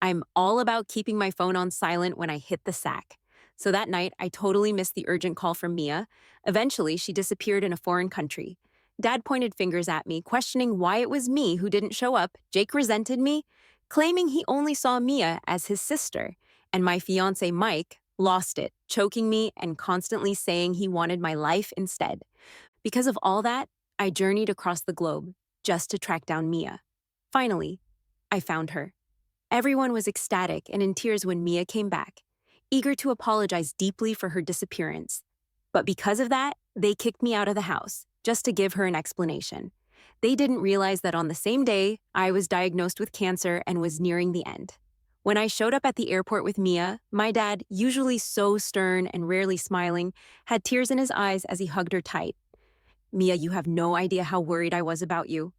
I'm all about keeping my phone on silent when I hit the sack. So that night, I totally missed the urgent call from Mia. Eventually, she disappeared in a foreign country. Dad pointed fingers at me, questioning why it was me who didn't show up. Jake resented me, claiming he only saw Mia as his sister. And my fiancé, Mike, lost it, choking me and constantly saying he wanted my life instead. Because of all that, I journeyed across the globe just to track down Mia. Finally, I found her. Everyone was ecstatic and in tears when Mia came back, eager to apologize deeply for her disappearance. But because of that, they kicked me out of the house, just to give her an explanation. They didn't realize that on the same day, I was diagnosed with cancer and was nearing the end. When I showed up at the airport with Mia, my dad, usually so stern and rarely smiling, had tears in his eyes as he hugged her tight. Mia, you have no idea how worried I was about you.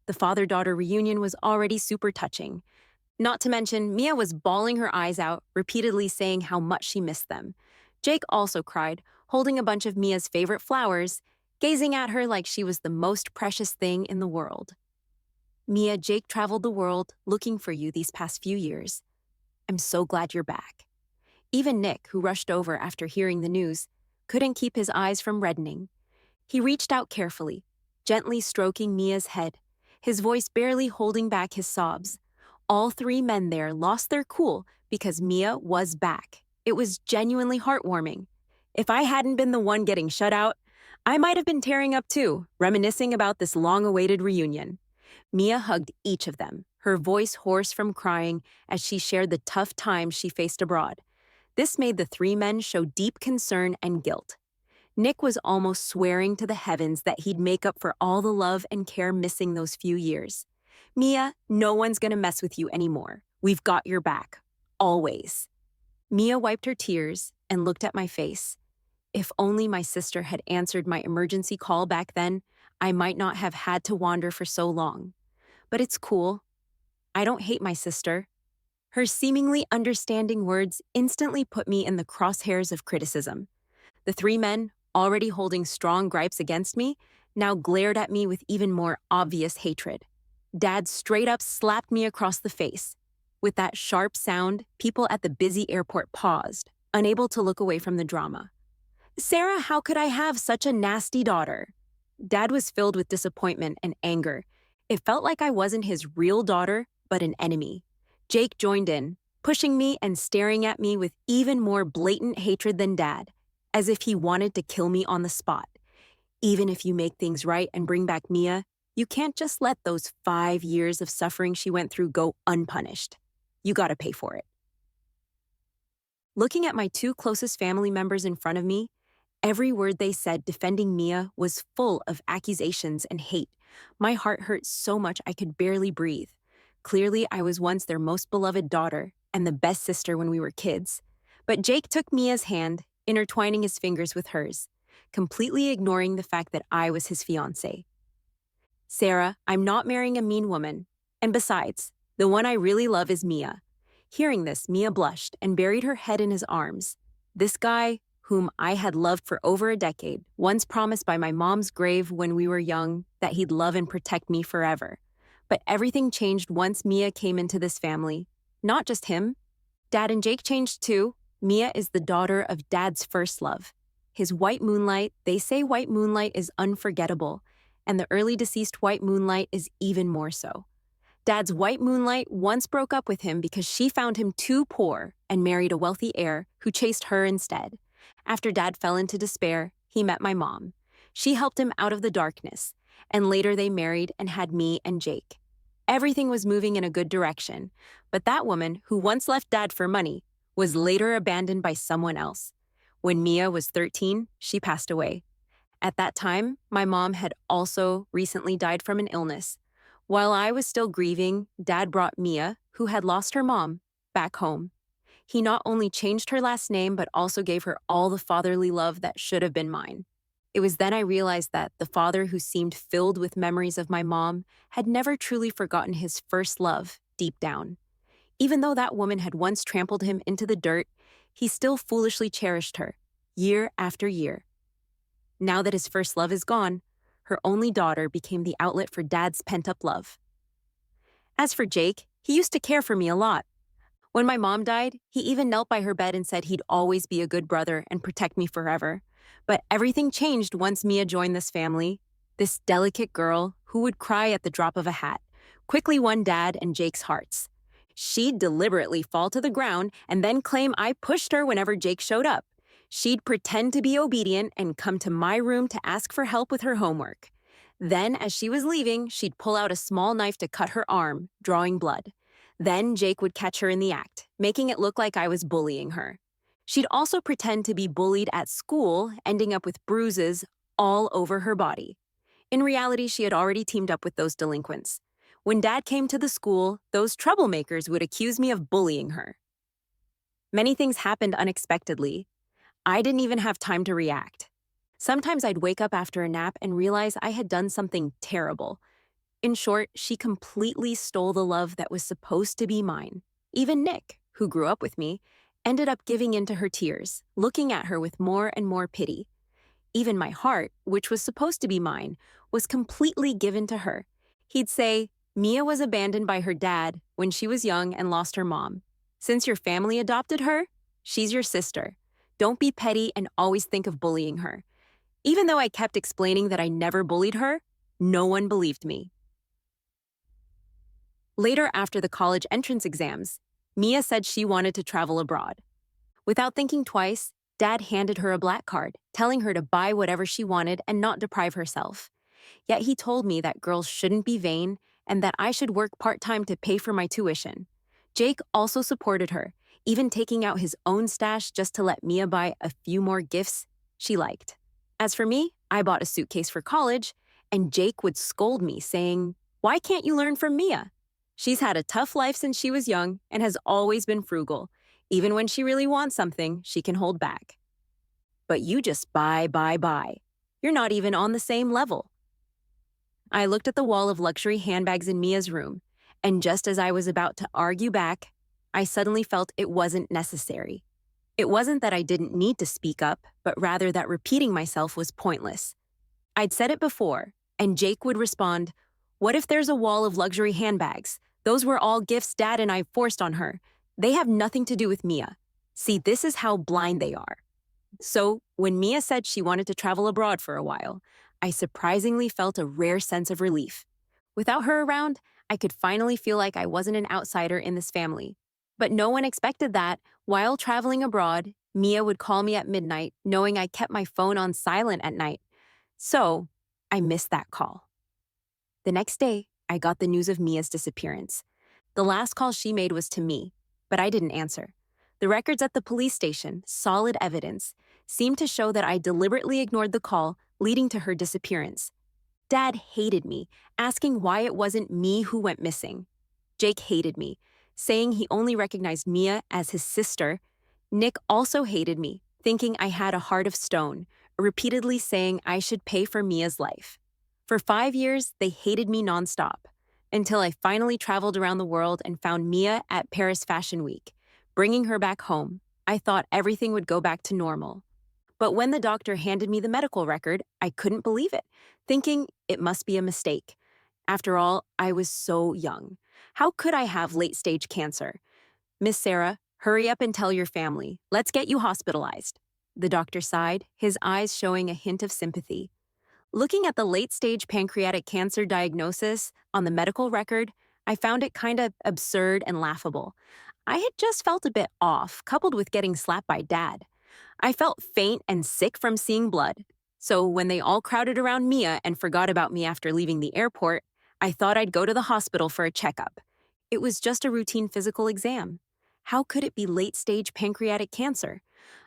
The father-daughter reunion was already super touching. Not to mention, Mia was bawling her eyes out, repeatedly saying how much she missed them. Jake also cried, holding a bunch of Mia's favorite flowers, gazing at her like she was the most precious thing in the world. Mia, Jake traveled the world looking for you these past few years. I'm so glad you're back. Even Nick, who rushed over after hearing the news, couldn't keep his eyes from reddening. He reached out carefully, gently stroking Mia's head, his voice barely holding back his sobs. All three men there lost their cool because Mia was back. It was genuinely heartwarming. If I hadn't been the one getting shut out, I might have been tearing up too, reminiscing about this long-awaited reunion. Mia hugged each of them, her voice hoarse from crying as she shared the tough times she faced abroad. This made the three men show deep concern and guilt. Nick was almost swearing to the heavens that he'd make up for all the love and care missing those few years. Mia, no one's gonna mess with you anymore. We've got your back. Always. Mia wiped her tears and looked at my face. If only my sister had answered my emergency call back then, I might not have had to wander for so long. But it's cool. I don't hate my sister. Her seemingly understanding words instantly put me in the crosshairs of criticism. The three men, already holding strong gripes against me, now glared at me with even more obvious hatred. Dad straight up slapped me across the face. With that sharp sound, people at the busy airport paused, unable to look away from the drama. Sarah, how could I have such a nasty daughter? Dad was filled with disappointment and anger. It felt like I wasn't his real daughter, but an enemy. Jake joined in, pushing me and staring at me with even more blatant hatred than Dad, as if he wanted to kill me on the spot. Even if you make things right and bring back Mia, you can't just let those 5 years of suffering she went through go unpunished. You gotta pay for it. Looking at my two closest family members in front of me, every word they said defending Mia was full of accusations and hate. My heart hurt so much I could barely breathe. Clearly, I was once their most beloved daughter and the best sister when we were kids. But Jake took Mia's hand, intertwining his fingers with hers, completely ignoring the fact that I was his fiancé. Sarah, I'm not marrying a mean woman. And besides, the one I really love is Mia. Hearing this, Mia blushed and buried her head in his arms. This guy, whom I had loved for over a decade, once promised by my mom's grave when we were young that he'd love and protect me forever. But everything changed once Mia came into this family. Not just him. Dad and Jake changed too. Mia is the daughter of Dad's first love. His white moonlight, they say white moonlight is unforgettable, and the early deceased white moonlight is even more so. Dad's white moonlight once broke up with him because she found him too poor and married a wealthy heir who chased her instead. After Dad fell into despair, he met my mom. She helped him out of the darkness, and later they married and had me and Jake. Everything was moving in a good direction, but that woman, who once left Dad for money, was later abandoned by someone else. When Mia was 13, she passed away. At that time, my mom had also recently died from an illness. While I was still grieving, Dad brought Mia, who had lost her mom, back home. He not only changed her last name, but also gave her all the fatherly love that should have been mine. It was then I realized that the father who seemed filled with memories of my mom had never truly forgotten his first love deep down. Even though that woman had once trampled him into the dirt, he still foolishly cherished her, year after year. Now that his first love is gone, her only daughter became the outlet for Dad's pent-up love. As for Jake, he used to care for me a lot. When my mom died, he even knelt by her bed and said he'd always be a good brother and protect me forever. But everything changed once Mia joined this family. This delicate girl, who would cry at the drop of a hat, quickly won Dad and Jake's hearts. She'd deliberately fall to the ground and then claim I pushed her whenever Jake showed up. She'd pretend to be obedient and come to my room to ask for help with her homework. Then, as she was leaving, she'd pull out a small knife to cut her arm, drawing blood. Then Jake would catch her in the act, making it look like I was bullying her. She'd also pretend to be bullied at school, ending up with bruises all over her body. In reality, she had already teamed up with those delinquents. When Dad came to the school, those troublemakers would accuse me of bullying her. Many things happened unexpectedly. I didn't even have time to react. Sometimes I'd wake up after a nap and realize I had done something terrible. In short, she completely stole the love that was supposed to be mine. Even Nick, who grew up with me, ended up giving in to her tears, looking at her with more and more pity. Even my heart, which was supposed to be mine, was completely given to her. He'd say, "Mia was abandoned by her dad when she was young and lost her mom. Since your family adopted her, she's your sister. Don't be petty and always think of bullying her." Even though I kept explaining that I never bullied her, no one believed me. Later, after the college entrance exams, Mia said she wanted to travel abroad. Without thinking twice, Dad handed her a black card, telling her to buy whatever she wanted and not deprive herself. Yet he told me that girls shouldn't be vain and that I should work part-time to pay for my tuition. Jake also supported her, even taking out his own stash just to let Mia buy a few more gifts she liked. As for me, I bought a suitcase for college, and Jake would scold me, saying, "Why can't you learn from Mia? She's had a tough life since she was young and has always been frugal. Even when she really wants something, she can hold back. But you just buy, buy, buy. You're not even on the same level." I looked at the wall of luxury handbags in Mia's room, and just as I was about to argue back, I suddenly felt it wasn't necessary. It wasn't that I didn't need to speak up, but rather that repeating myself was pointless. I'd said it before, and Jake would respond, "What if there's a wall of luxury handbags? Those were all gifts Dad and I forced on her. They have nothing to do with Mia. See, this is how blind they are." So, when Mia said she wanted to travel abroad for a while, I surprisingly felt a rare sense of relief. Without her around, I could finally feel like I wasn't an outsider in this family. But no one expected that, while traveling abroad, Mia would call me at midnight, knowing I kept my phone on silent at night. So, I missed that call. The next day, I got the news of Mia's disappearance. The last call she made was to me, but I didn't answer. The records at the police station, solid evidence, seemed to show that I deliberately ignored the call, leading to her disappearance. Dad hated me, asking why it wasn't me who went missing. Jake hated me, saying he only recognized Mia as his sister. Nick also hated me, thinking I had a heart of stone, repeatedly saying I should pay for Mia's life. For 5 years, they hated me nonstop, until I finally traveled around the world and found Mia at Paris Fashion Week. Bringing her back home, I thought everything would go back to normal. But when the doctor handed me the medical record, I couldn't believe it, thinking it must be a mistake. After all, I was so young. How could I have late-stage cancer? "Miss Sarah, hurry up and tell your family. Let's get you hospitalized." The doctor sighed, his eyes showing a hint of sympathy. Looking at the late-stage pancreatic cancer diagnosis on the medical record, I found it kind of absurd and laughable. I had just felt a bit off, coupled with getting slapped by Dad. I felt faint and sick from seeing blood. So when they all crowded around Mia and forgot about me after leaving the airport, I thought I'd go to the hospital for a checkup. It was just a routine physical exam. How could it be late-stage pancreatic cancer?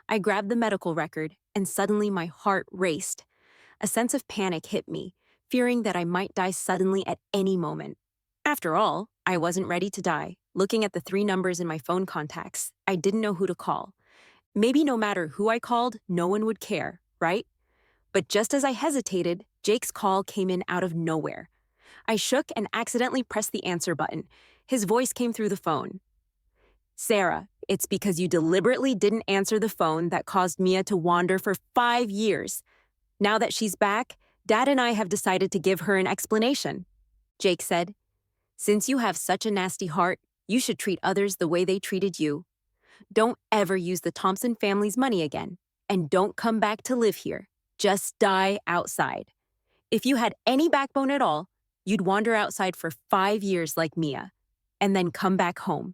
I grabbed the medical record, and suddenly my heart raced. A sense of panic hit me, fearing that I might die suddenly at any moment. After all, I wasn't ready to die. Looking at the 3 numbers in my phone contacts, I didn't know who to call. Maybe no matter who I called, no one would care, right? But just as I hesitated, Jake's call came in out of nowhere. I shook and accidentally pressed the answer button. His voice came through the phone. "Sarah, it's because you deliberately didn't answer the phone that caused Mia to wander for 5 years. Now that she's back, Dad and I have decided to give her an explanation." Jake said, "Since you have such a nasty heart, You should treat others the way they treated you. Don't ever use the Thompson family's money again. And don't come back to live here. Just die outside. If you had any backbone at all, you'd wander outside for 5 years like Mia, and then come back home.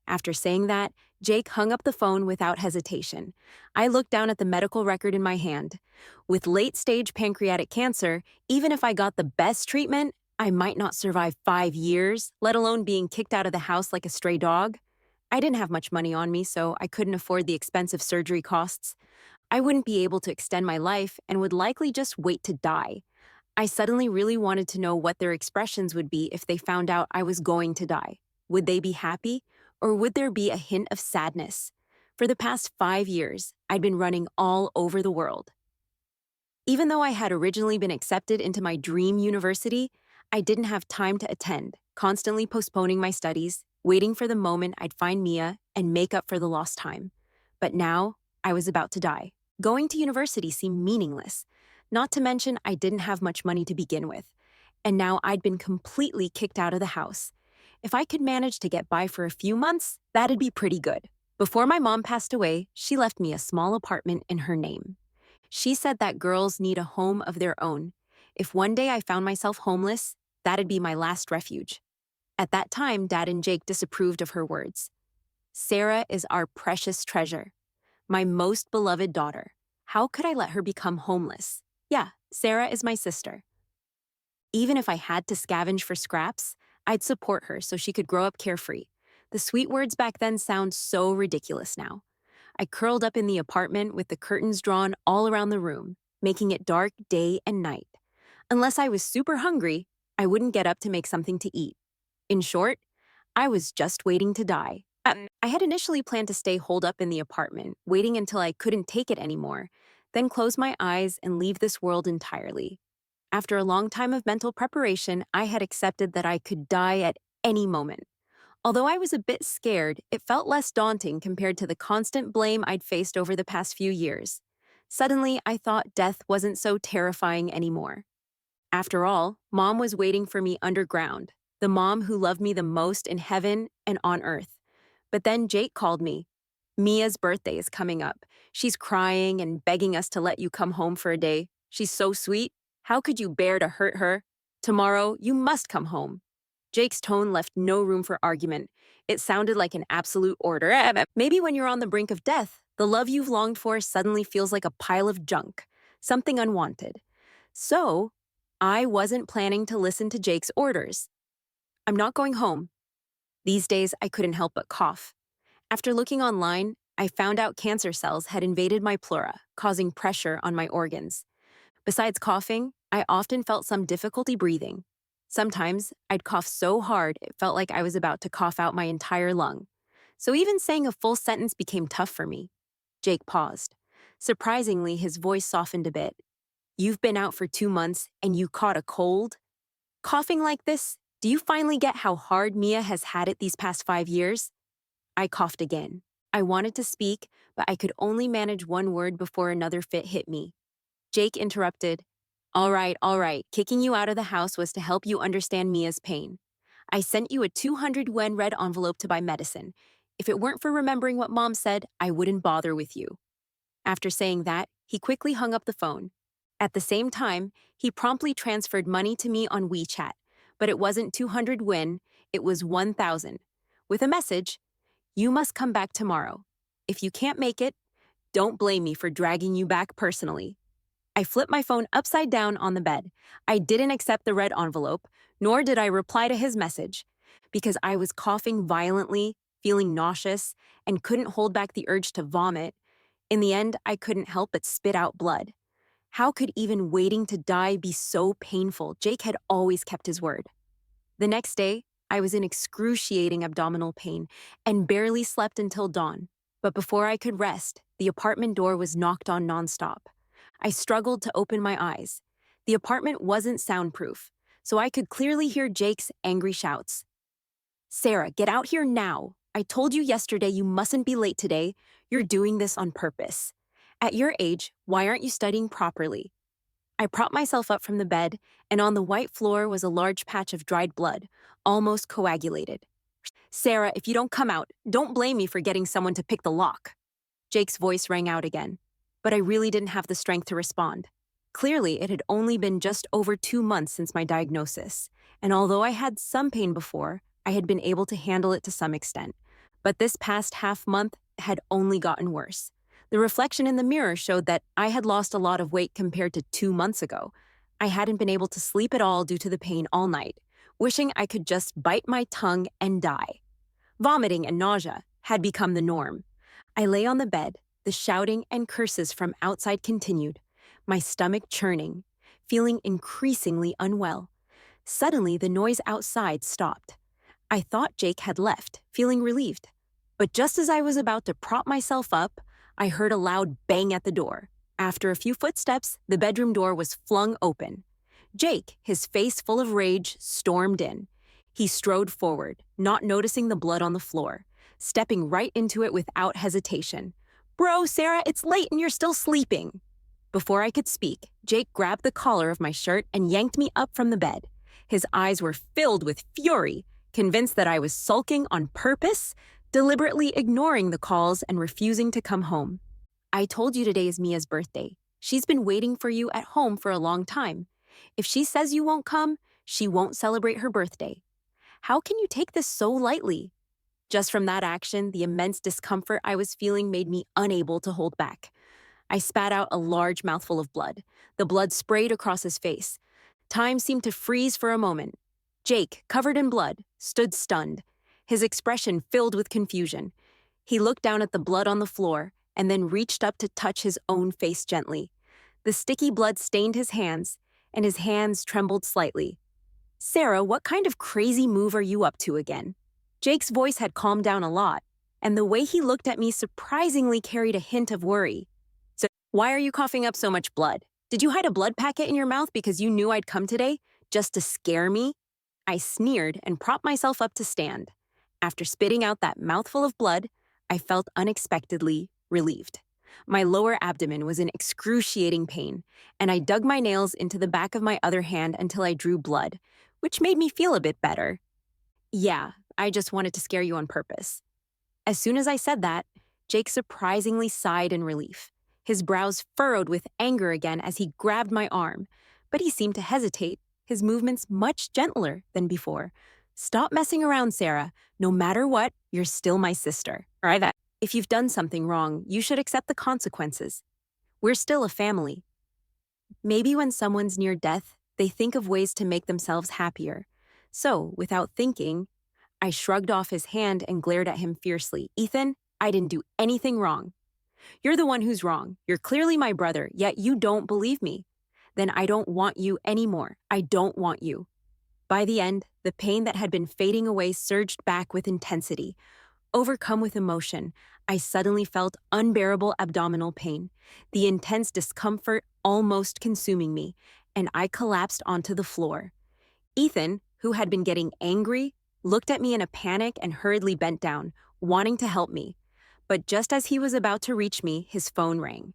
After saying that, Jake hung up the phone without hesitation. I looked down at the medical record in my hand. With late-stage pancreatic cancer, even if I got the best treatment, I might not survive 5 years, let alone being kicked out of the house like a stray dog. I didn't have much money on me, so I couldn't afford the expensive surgery costs. I wouldn't be able to extend my life and would likely just wait to die. I suddenly really wanted to know what their expressions would be if they found out I was going to die. Would they be happy, or would there be a hint of sadness? For the past 5 years, I'd been running all over the world. Even though I had originally been accepted into my dream university, I didn't have time to attend, constantly postponing my studies, waiting for the moment I'd find Mia and make up for the lost time. But now, I was about to die. Going to university seemed meaningless, not to mention I didn't have much money to begin with, and now I'd been completely kicked out of the house. If I could manage to get by for a few months, that'd be pretty good. Before my mom passed away, she left me a small apartment in her name. She said that girls need a home of their own. If one day I found myself homeless, that'd be my last refuge. At that time, Dad and Jake disapproved of her words. Sarah is our precious treasure, my most beloved daughter. How could I let her become homeless? Yeah, Sarah is my sister. Even if I had to scavenge for scraps, I'd support her so she could grow up carefree. The sweet words back then sound so ridiculous now. I curled up in the apartment with the curtains drawn all around the room, making it dark day and night. Unless I was super hungry, I wouldn't get up to make something to eat. In short, I was just waiting to die. I had initially planned to stay holed up in the apartment, waiting until I couldn't take it anymore, then close my eyes and leave this world entirely. After a long time of mental preparation, I had accepted that I could die at any moment. Although I was a bit scared, it felt less daunting compared to the constant blame I'd faced over the past few years. Suddenly, I thought death wasn't so terrifying anymore. After all, Mom was waiting for me underground, the mom who loved me the most in heaven and on earth. But then Jake called me. Mia's birthday is coming up. She's crying and begging us to let you come home for a day. She's so sweet. How could you bear to hurt her? Tomorrow, you must come home. Jake's tone left no room for argument. It sounded like an absolute order. Maybe when you're on the brink of death, the love you've longed for suddenly feels like a pile of junk, something unwanted. So, I wasn't planning to listen to Jake's orders. I'm not going home. These days, I couldn't help but cough. After looking online, I found out cancer cells had invaded my pleura, causing pressure on my organs. Besides coughing, I often felt some difficulty breathing. Sometimes, I'd cough so hard it felt like I was about to cough out my entire lung. So even saying a full sentence became tough for me. Jake paused. Surprisingly, his voice softened a bit. You've been out for 2 months and you caught a cold? Coughing like this, do you finally get how hard Mia has had it these past 5 years? I coughed again. I wanted to speak, but I could only manage one word before another fit hit me. Jake interrupted. All right. Kicking you out of the house was to help you understand Mia's pain. I sent you a 200 yen red envelope to buy medicine. If it weren't for remembering what Mom said, I wouldn't bother with you. After saying that, he quickly hung up the phone. At the same time, he promptly transferred money to me on WeChat, but it wasn't 200 yen, it was 1,000. With a message, you must come back tomorrow. If you can't make it, don't blame me for dragging you back personally. I flipped my phone upside down on the bed. I didn't accept the red envelope, nor did I reply to his message, because I was coughing violently, feeling nauseous, and couldn't hold back the urge to vomit. In the end, I couldn't help but spit out blood. How could even waiting to die be so painful? Jake had always kept his word. The next day, I was in excruciating abdominal pain and barely slept until dawn. But before I could rest, the apartment door was knocked on nonstop. I struggled to open my eyes. The apartment wasn't soundproof, so I could clearly hear Jake's angry shouts. Sarah, get out here now. I told you yesterday you mustn't be late today. You're doing this on purpose. At your age, why aren't you studying properly? I propped myself up from the bed, and on the white floor was a large patch of dried blood, almost coagulated. Sarah, if you don't come out, don't blame me for getting someone to pick the lock. Jake's voice rang out again, but I really didn't have the strength to respond. Clearly, it had only been just over 2 months since my diagnosis, and although I had some pain before, I had been able to handle it to some extent. But this past half month had only gotten worse. The reflection in the mirror showed that I had lost a lot of weight compared to 2 months ago. I hadn't been able to sleep at all due to the pain all night, wishing I could just bite my tongue and die. Vomiting and nausea had become the norm. I lay on the bed, the shouting and curses from outside continued, my stomach churning, feeling increasingly unwell. Suddenly, the noise outside stopped. I thought Jake had left, feeling relieved. But just as I was about to prop myself up, I heard a loud bang at the door. After a few footsteps, the bedroom door was flung open. Jake, his face full of rage, stormed in. He strode forward, not noticing the blood on the floor, stepping right into it without hesitation. Bro, Sarah, it's late and you're still sleeping. Before I could speak, Jake grabbed the collar of my shirt and yanked me up from the bed. His eyes were filled with fury, convinced that I was sulking on purpose, deliberately ignoring the calls and refusing to come home. I told you today is Mia's birthday. She's been waiting for you at home for a long time. If she says you won't come, she won't celebrate her birthday. How can you take this so lightly? Just from that action, the immense discomfort I was feeling made me unable to hold back. I spat out a large mouthful of blood. The blood sprayed across his face. Time seemed to freeze for a moment. Jake, covered in blood, stood stunned, his expression filled with confusion. He looked down at the blood on the floor and then reached up to touch his own face gently. The sticky blood stained his hands, and his hands trembled slightly. Sarah, what kind of crazy move are you up to again? Jake's voice had calmed down a lot, and the way he looked at me surprisingly carried a hint of worry. So, why are you coughing up so much blood? Did you hide a blood packet in your mouth because you knew I'd come today, just to scare me? I sneered and propped myself up to stand. After spitting out that mouthful of blood, I felt unexpectedly relieved. My lower abdomen was in excruciating pain, and I dug my nails into the back of my other hand until I drew blood, which made me feel a bit better. Yeah, I just wanted to scare you on purpose. As soon as I said that, Jake surprisingly sighed in relief. His brows furrowed with anger again as he grabbed my arm, but he seemed to hesitate, his movements much gentler than before. Stop messing around, Sarah. No matter what, you're still my sister. All right, if you've done something wrong, you should accept the consequences. We're still a family. Maybe when someone's near death, they think of ways to make themselves happier. So, without thinking, I shrugged off his hand and glared at him fiercely. Ethan, I didn't do anything wrong. You're the one who's wrong. You're clearly my brother, yet you don't believe me. Then I don't want you anymore. I don't want you. By the end, the pain that had been fading away surged back with intensity. Overcome with emotion, I suddenly felt unbearable abdominal pain, the intense discomfort almost consuming me, and I collapsed onto the floor. Ethan, who had been getting angry, looked at me in a panic and hurriedly bent down, wanting to help me. But just as he was about to reach me, his phone rang.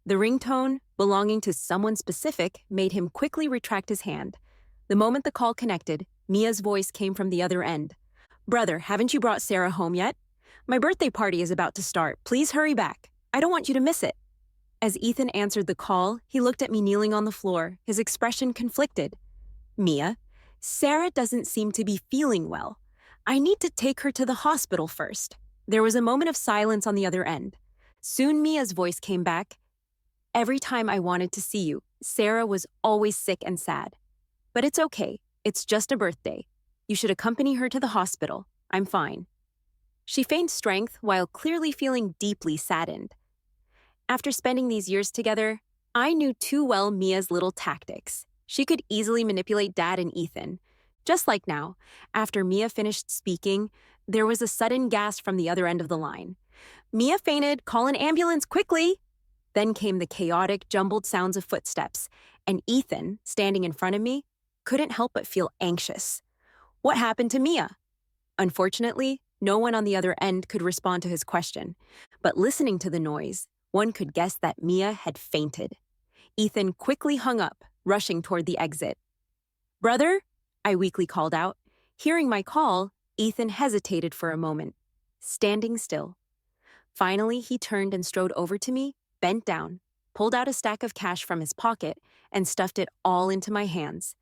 The ringtone, belonging to someone specific, made him quickly retract his hand. The moment the call connected, Mia's voice came from the other end. Brother, haven't you brought Sarah home yet? My birthday party is about to start. Please hurry back. I don't want you to miss it. As Ethan answered the call, he looked at me kneeling on the floor, his expression conflicted. Mia, Sarah doesn't seem to be feeling well. I need to take her to the hospital first. There was a moment of silence on the other end. Soon Mia's voice came back. Every time I wanted to see you, Sarah was always sick and sad. But it's okay. It's just a birthday. You should accompany her to the hospital. I'm fine. She feigned strength while clearly feeling deeply saddened. After spending these years together, I knew too well Mia's little tactics. She could easily manipulate Dad and Ethan. Just like now, after Mia finished speaking, there was a sudden gasp from the other end of the line. Mia fainted. Call an ambulance quickly. Then came the chaotic, jumbled sounds of footsteps, and Ethan, standing in front of me, couldn't help but feel anxious. What happened to Mia? Unfortunately, no one on the other end could respond to his question, but listening to the noise, one could guess that Mia had fainted. Ethan quickly hung up, rushing toward the exit. "Brother?" I weakly called out. Hearing my call, Ethan hesitated for a moment, standing still. Finally, he turned and strode over to me, bent down, pulled out a stack of cash from his pocket, and stuffed it all into my hands.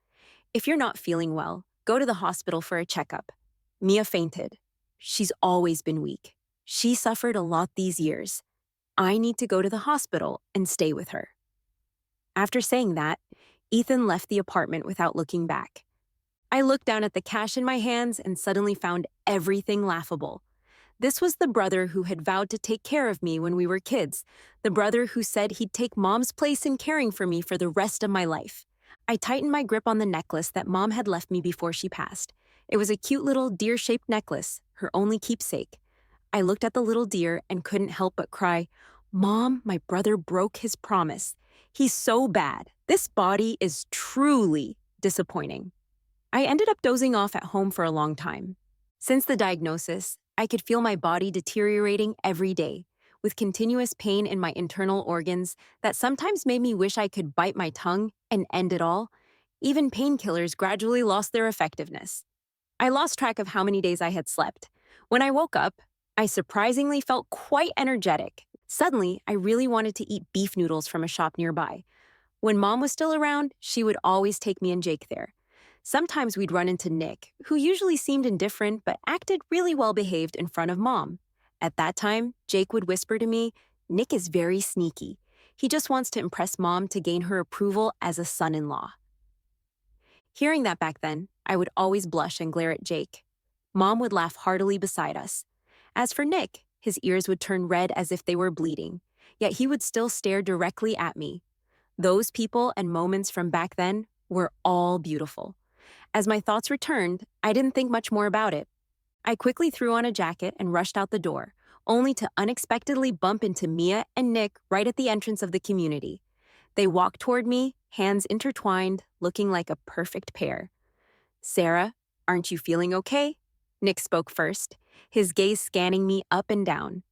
"If you're not feeling well, go to the hospital for a checkup." Mia fainted. She's always been weak. She suffered a lot these years. I need to go to the hospital and stay with her. After saying that, Ethan left the apartment without looking back. I looked down at the cash in my hands and suddenly found everything laughable. This was the brother who had vowed to take care of me when we were kids, the brother who said he'd take Mom's place in caring for me for the rest of my life. I tightened my grip on the necklace that Mom had left me before she passed. It was a cute little deer-shaped necklace, her only keepsake. I looked at the little deer and couldn't help but cry, "Mom, my brother broke his promise. He's so bad. This body is truly disappointing." I ended up dozing off at home for a long time. Since the diagnosis, I could feel my body deteriorating every day, with continuous pain in my internal organs that sometimes made me wish I could bite my tongue and end it all. Even painkillers gradually lost their effectiveness. I lost track of how many days I had slept. When I woke up, I surprisingly felt quite energetic. Suddenly, I really wanted to eat beef noodles from a shop nearby. When Mom was still around, she would always take me and Jake there. Sometimes we'd run into Nick, who usually seemed indifferent but acted really well behaved in front of Mom. At that time, Jake would whisper to me, "Nick is very sneaky. He just wants to impress Mom to gain her approval as a son-in-law." Hearing that back then, I would always blush and glare at Jake. Mom would laugh heartily beside us. As for Nick, his ears would turn red as if they were bleeding, yet he would still stare directly at me. Those people and moments from back then were all beautiful. As my thoughts returned, I didn't think much more about it. I quickly threw on a jacket and rushed out the door, only to unexpectedly bump into Mia and Nick right at the entrance of the community. They walked toward me, hands intertwined, looking like a perfect pair. "Sarah, aren't you feeling okay?" Nick spoke first, his gaze scanning me up and down.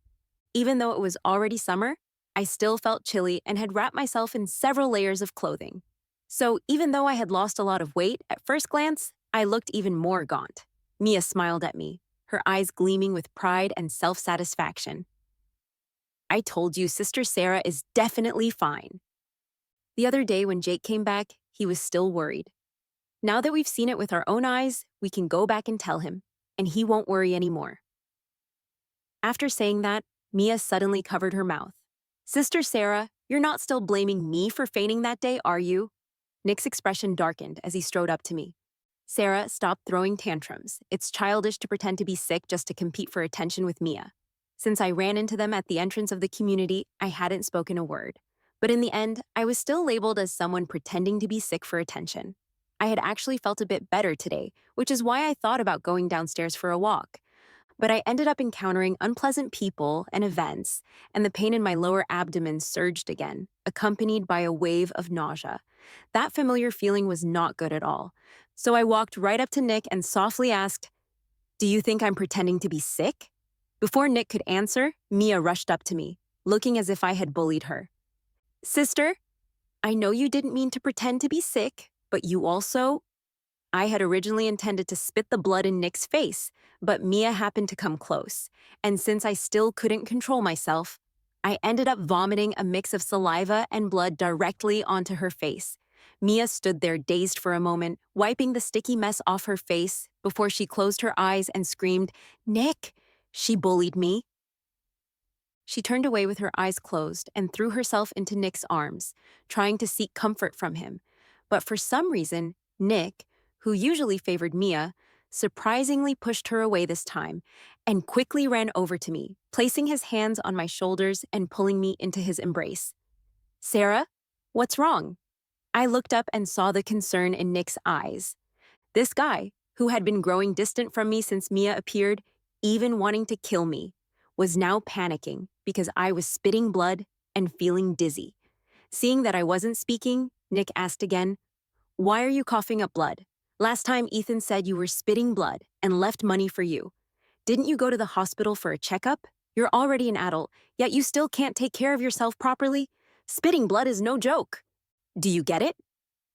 Even though it was already summer, I still felt chilly and had wrapped myself in several layers of clothing. So even though I had lost a lot of weight, at first glance, I looked even more gaunt. Mia smiled at me, her eyes gleaming with pride and self-satisfaction. "I told you Sister Sarah is definitely fine." The other day when Jake came back, he was still worried. Now that we've seen it with our own eyes, we can go back and tell him, and he won't worry anymore. After saying that, Mia suddenly covered her mouth. "Sister Sarah, you're not still blaming me for fainting that day, are you?" Nick's expression darkened as he strode up to me. "Sarah, stop throwing tantrums. It's childish to pretend to be sick just to compete for attention with Mia." Since I ran into them at the entrance of the community, I hadn't spoken a word. But in the end, I was still labeled as someone pretending to be sick for attention. I had actually felt a bit better today, which is why I thought about going downstairs for a walk. But I ended up encountering unpleasant people and events, and the pain in my lower abdomen surged again, accompanied by a wave of nausea. That familiar feeling was not good at all. So I walked right up to Nick and softly asked, "Do you think I'm pretending to be sick?" Before Nick could answer, Mia rushed up to me, looking as if I had bullied her. "Sister, I know you didn't mean to pretend to be sick, but you also—" I had originally intended to spit the blood in Nick's face, but Mia happened to come close, and since I still couldn't control myself, I ended up vomiting a mix of saliva and blood directly onto her face. Mia stood there dazed for a moment, wiping the sticky mess off her face before she closed her eyes and screamed, "Nick, she bullied me." She turned away with her eyes closed and threw herself into Nick's arms, trying to seek comfort from him. But for some reason, Nick, who usually favored Mia, surprisingly pushed her away this time and quickly ran over to me, placing his hands on my shoulders and pulling me into his embrace. "Sarah, what's wrong?" I looked up and saw the concern in Nick's eyes. This guy, who had been growing distant from me since Mia appeared, even wanting to kill me, was now panicking because I was spitting blood and feeling dizzy. Seeing that I wasn't speaking, Nick asked again, "Why are you coughing up blood? Last time Ethan said you were spitting blood and left money for you. Didn't you go to the hospital for a checkup? You're already an adult, yet you still can't take care of yourself properly. Spitting blood is no joke. Do you get it?"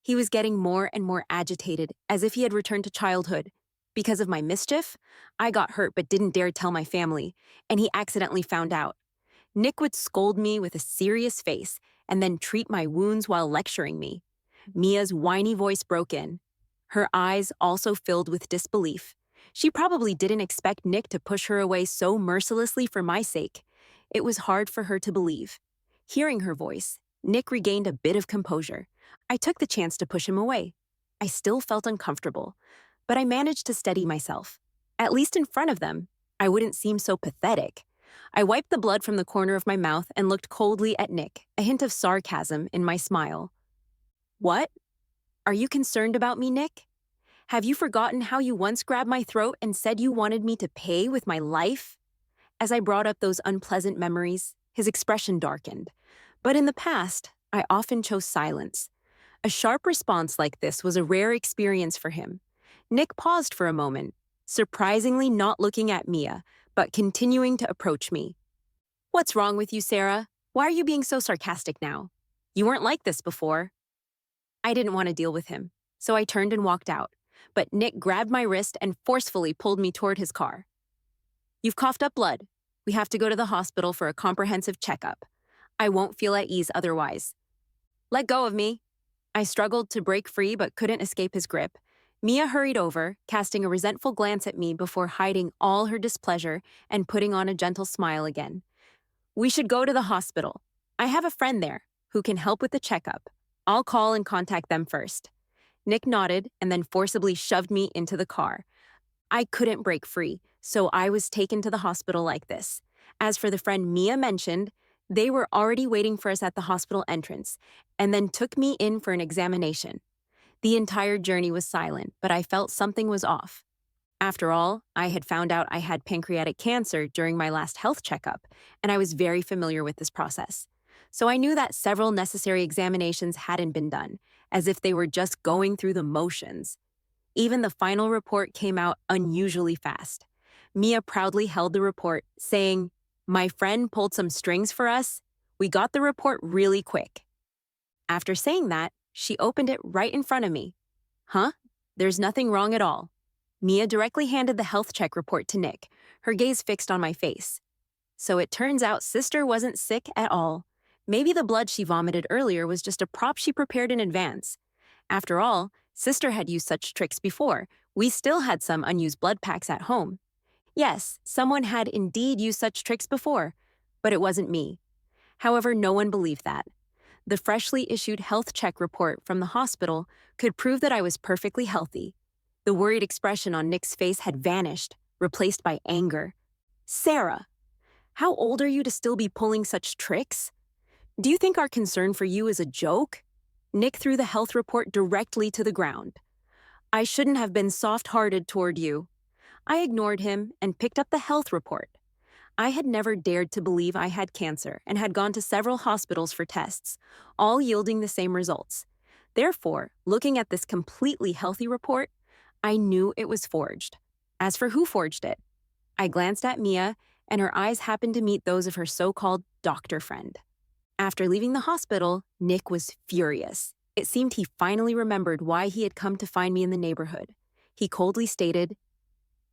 He was getting more and more agitated, as if he had returned to childhood. Because of my mischief, I got hurt but didn't dare tell my family, and he accidentally found out. Nick would scold me with a serious face and then treat my wounds while lecturing me. Mia's whiny voice broke in. Her eyes also filled with disbelief. She probably didn't expect Nick to push her away so mercilessly for my sake. It was hard for her to believe. Hearing her voice, Nick regained a bit of composure. I took the chance to push him away. I still felt uncomfortable, but I managed to steady myself. At least in front of them, I wouldn't seem so pathetic. I wiped the blood from the corner of my mouth and looked coldly at Nick, a hint of sarcasm in my smile. What? Are you concerned about me, Nick? Have you forgotten how you once grabbed my throat and said you wanted me to pay with my life? As I brought up those unpleasant memories, his expression darkened. But in the past, I often chose silence. A sharp response like this was a rare experience for him. Nick paused for a moment, surprisingly not looking at Mia, but continuing to approach me. What's wrong with you, Sarah? Why are you being so sarcastic now? You weren't like this before. I didn't want to deal with him, so I turned and walked out. But Nick grabbed my wrist and forcefully pulled me toward his car. You've coughed up blood. We have to go to the hospital for a comprehensive checkup. I won't feel at ease otherwise. Let go of me. I struggled to break free but couldn't escape his grip. Mia hurried over, casting a resentful glance at me before hiding all her displeasure and putting on a gentle smile again. We should go to the hospital. I have a friend there who can help with the checkup. I'll call and contact them first. Nick nodded and then forcibly shoved me into the car. I couldn't break free, so I was taken to the hospital like this. As for the friend Mia mentioned, they were already waiting for us at the hospital entrance and then took me in for an examination. The entire journey was silent, but I felt something was off. After all, I had found out I had pancreatic cancer during my last health checkup, and I was very familiar with this process. So I knew that several necessary examinations hadn't been done, as if they were just going through the motions. Even the final report came out unusually fast. Mia proudly held the report, saying, "My friend pulled some strings for us. We got the report really quick." After saying that, she opened it right in front of me. Huh? There's nothing wrong at all. Mia directly handed the health check report to Nick, her gaze fixed on my face. So it turns out Sister wasn't sick at all. Maybe the blood she vomited earlier was just a prop she prepared in advance. After all, Sister had used such tricks before. We still had some unused blood packs at home. Yes, someone had indeed used such tricks before, but it wasn't me. However, no one believed that. The freshly issued health check report from the hospital could prove that I was perfectly healthy. The worried expression on Nick's face had vanished, replaced by anger. Sarah, how old are you to still be pulling such tricks? Do you think our concern for you is a joke? Nick threw the health report directly to the ground. I shouldn't have been soft-hearted toward you. I ignored him and picked up the health report. I had never dared to believe I had cancer and had gone to several hospitals for tests, all yielding the same results. Therefore, looking at this completely healthy report, I knew it was forged. As for who forged it, I glanced at Mia, and her eyes happened to meet those of her so-called doctor friend. After leaving the hospital, Nick was furious. It seemed he finally remembered why he had come to find me in the neighborhood. He coldly stated,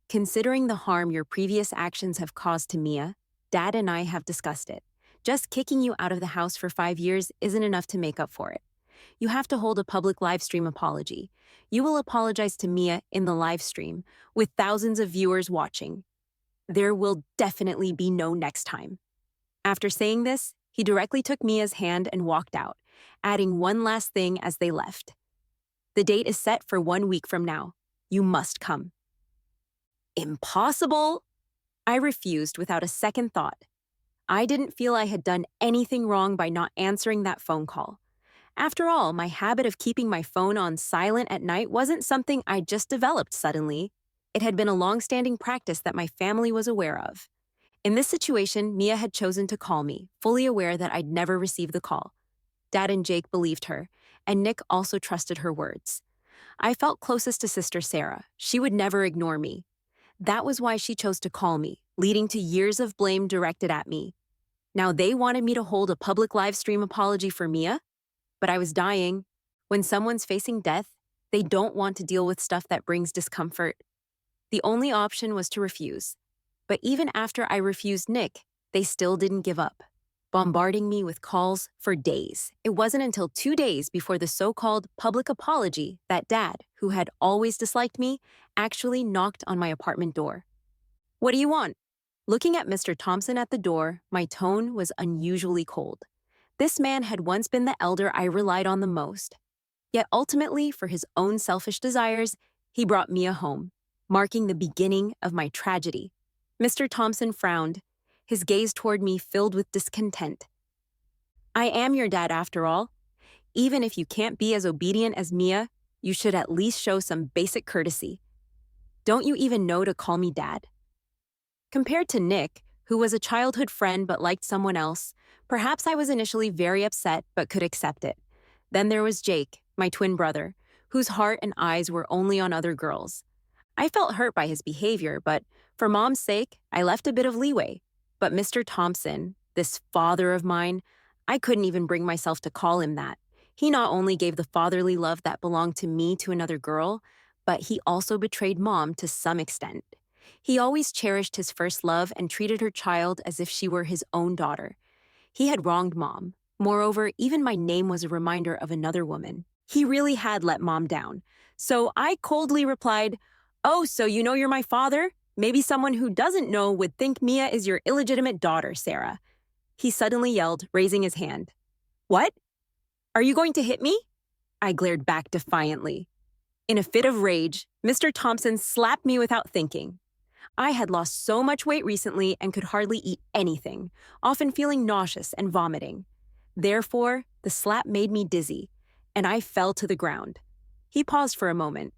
"Considering the harm your previous actions have caused to Mia, Dad and I have discussed it. Just kicking you out of the house for 5 years isn't enough to make up for it. You have to hold a public live stream apology. You will apologize to Mia in the live stream, with thousands of viewers watching. There will definitely be no next time." After saying this, he directly took Mia's hand and walked out, adding one last thing as they left. "The date is set for 1 week from now. You must come." Impossible! I refused without a second thought. I didn't feel I had done anything wrong by not answering that phone call. After all, my habit of keeping my phone on silent at night wasn't something I just developed suddenly. It had been a long-standing practice that my family was aware of. In this situation, Mia had chosen to call me, fully aware that I'd never receive the call. Dad and Jake believed her, and Nick also trusted her words. I felt closest to Sister Sarah. She would never ignore me. That was why she chose to call me, leading to years of blame directed at me. Now they wanted me to hold a public live stream apology for Mia? But I was dying. When someone's facing death, they don't want to deal with stuff that brings discomfort. The only option was to refuse. But even after I refused Nick, they still didn't give up, bombarding me with calls for days. It wasn't until 2 days before the so-called public apology that Dad, who had always disliked me, actually knocked on my apartment door. "What do you want?" Looking at Mr. Thompson at the door, my tone was unusually cold. This man had once been the elder I relied on the most. Yet ultimately, for his own selfish desires, he brought Mia home, marking the beginning of my tragedy. Mr. Thompson frowned, his gaze toward me filled with discontent. "I am your dad after all. Even if you can't be as obedient as Mia, you should at least show some basic courtesy. Don't you even know to call me dad?" Compared to Nick, who was a childhood friend but liked someone else, perhaps I was initially very upset but could accept it. Then there was Jake, my twin brother, whose heart and eyes were only on other girls. I felt hurt by his behavior, but for Mom's sake, I left a bit of leeway. But Mr. Thompson, this father of mine, I couldn't even bring myself to call him that. He not only gave the fatherly love that belonged to me to another girl, but he also betrayed Mom to some extent. He always cherished his first love and treated her child as if she were his own daughter. He had wronged Mom. Moreover, even my name was a reminder of another woman. He really had let Mom down. So I coldly replied, "Oh, so you know you're my father? Maybe someone who doesn't know would think Mia is your illegitimate daughter, Sarah." He suddenly yelled, raising his hand. "What? Are you going to hit me?" I glared back defiantly. In a fit of rage, Mr. Thompson slapped me without thinking. I had lost so much weight recently and could hardly eat anything, often feeling nauseous and vomiting. Therefore, the slap made me dizzy, and I fell to the ground. He paused for a moment,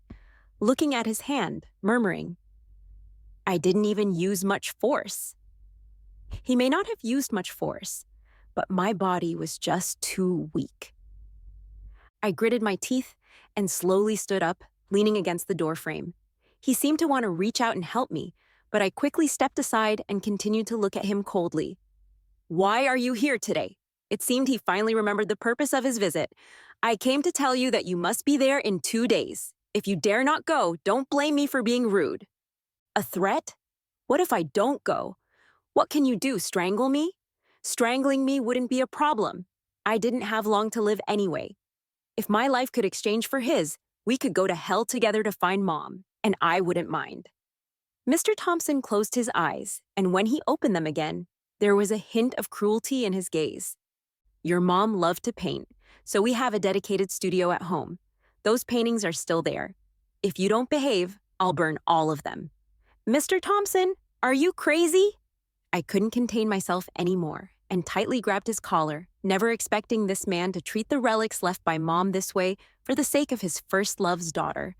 looking at his hand, murmuring, "I didn't even use much force." He may not have used much force, but my body was just too weak. I gritted my teeth and slowly stood up, leaning against the doorframe. He seemed to want to reach out and help me, but I quickly stepped aside and continued to look at him coldly. "Why are you here today?" It seemed he finally remembered the purpose of his visit. "I came to tell you that you must be there in 2 days. If you dare not go, don't blame me for being rude." A threat? What if I don't go? What can you do, strangle me? Strangling me wouldn't be a problem. I didn't have long to live anyway. If my life could exchange for his, we could go to hell together to find Mom, and I wouldn't mind. Mr. Thompson closed his eyes, and when he opened them again, there was a hint of cruelty in his gaze. "Your mom loved to paint, so we have a dedicated studio at home. Those paintings are still there. If you don't behave, I'll burn all of them." "Mr. Thompson, are you crazy?" I couldn't contain myself anymore and tightly grabbed his collar, never expecting this man to treat the relics left by Mom this way for the sake of his first love's daughter.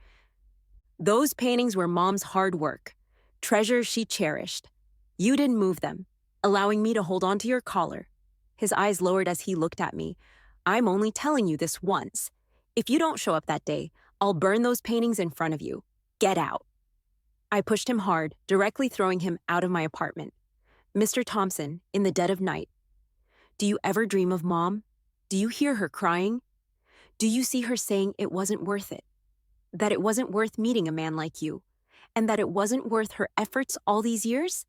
"Those paintings were Mom's hard work, treasures she cherished. You didn't move them, allowing me to hold on to your collar." His eyes lowered as he looked at me. "I'm only telling you this once. If you don't show up that day, I'll burn those paintings in front of you. Get out." I pushed him hard, directly throwing him out of my apartment. "Mr. Thompson, in the dead of night, do you ever dream of Mom? Do you hear her crying? Do you see her saying it wasn't worth it? That it wasn't worth meeting a man like you? And that it wasn't worth her efforts all these years?"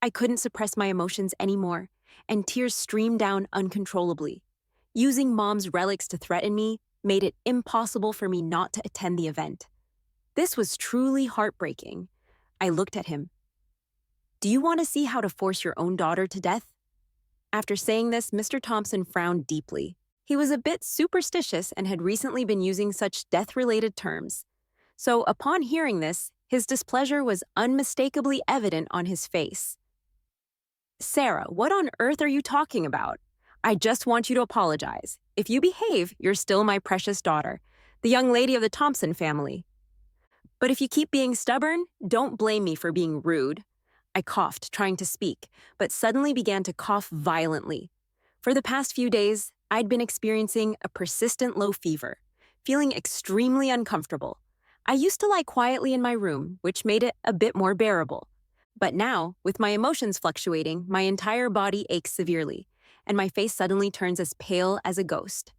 I couldn't suppress my emotions anymore, and tears streamed down uncontrollably. Using Mom's relics to threaten me made it impossible for me not to attend the event. This was truly heartbreaking. I looked at him. "Do you want to see how to force your own daughter to death?" After saying this, Mr. Thompson frowned deeply. He was a bit superstitious and had recently been using such death-related terms. So upon hearing this, his displeasure was unmistakably evident on his face. "Sarah, what on earth are you talking about? I just want you to apologize. If you behave, you're still my precious daughter, the young lady of the Thompson family. But if you keep being stubborn, don't blame me for being rude." I coughed, trying to speak, but suddenly began to cough violently. For the past few days, I'd been experiencing a persistent low fever, feeling extremely uncomfortable. I used to lie quietly in my room, which made it a bit more bearable. But now, with my emotions fluctuating, my entire body aches severely, and my face suddenly turns as pale as a ghost.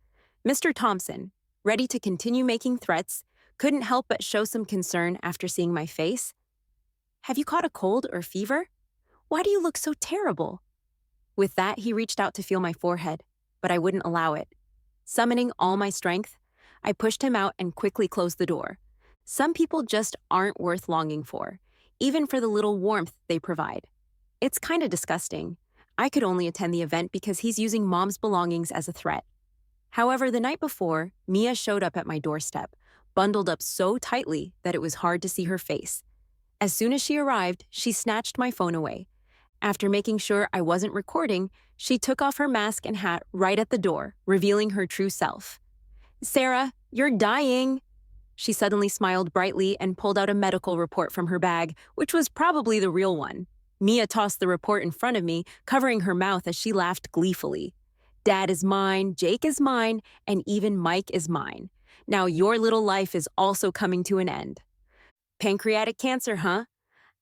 "Mr. Thompson, ready to continue making threats, couldn't help but show some concern after seeing my face. Have you caught a cold or fever? Why do you look so terrible? With that, he reached out to feel my forehead, but I wouldn't allow it. Summoning all my strength, I pushed him out and quickly closed the door. Some people just aren't worth longing for, even for the little warmth they provide. It's kind of disgusting. I could only attend the event because he's using mom's belongings as a threat. However, the night before, Mia showed up at my doorstep, bundled up so tightly that it was hard to see her face. As soon as she arrived, she snatched my phone away. After making sure I wasn't recording, she took off her mask and hat right at the door, revealing her true self. "Sarah, you're dying." She suddenly smiled brightly and pulled out a medical report from her bag, which was probably the real one. Mia tossed the report in front of me, covering her mouth as she laughed gleefully. "Dad is mine, Jake is mine, and even Mike is mine. Now your little life is also coming to an end." Pancreatic cancer, huh?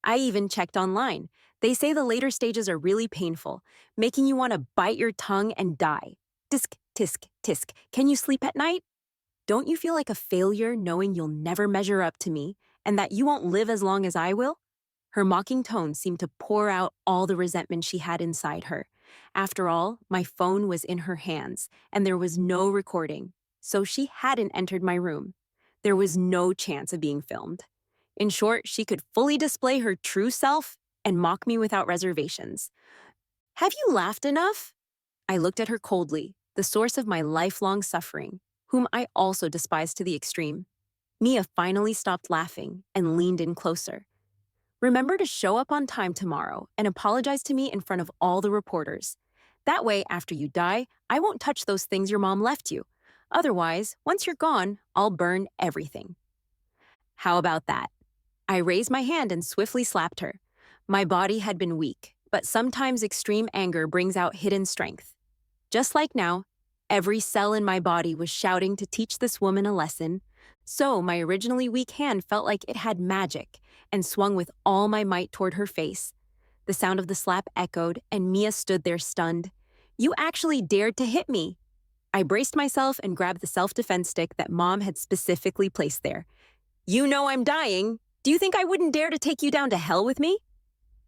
I even checked online. They say the later stages are really painful, making you want to bite your tongue and die. Tisk, tisk, tisk. Can you sleep at night? Don't you feel like a failure knowing you'll never measure up to me and that you won't live as long as I will? Her mocking tone seemed to pour out all the resentment she had inside her. After all, my phone was in her hands, and there was no recording, so she hadn't entered my room. There was no chance of being filmed. In short, she could fully display her true self and mock me without reservations. "Have you laughed enough?" I looked at her coldly, the source of my lifelong suffering, whom I also despised to the extreme. Mia finally stopped laughing and leaned in closer. "Remember to show up on time tomorrow and apologize to me in front of all the reporters. That way, after you die, I won't touch those things your mom left you. Otherwise, once you're gone, I'll burn everything." How about that? I raised my hand and swiftly slapped her. My body had been weak, but sometimes extreme anger brings out hidden strength. Just like now, every cell in my body was shouting to teach this woman a lesson, so my originally weak hand felt like it had magic and swung with all my might toward her face. The sound of the slap echoed, and Mia stood there stunned. "You actually dared to hit me." I braced myself and grabbed the self-defense stick that Mom had specifically placed there. "You know I'm dying. Do you think I wouldn't dare to take you down to hell with me?"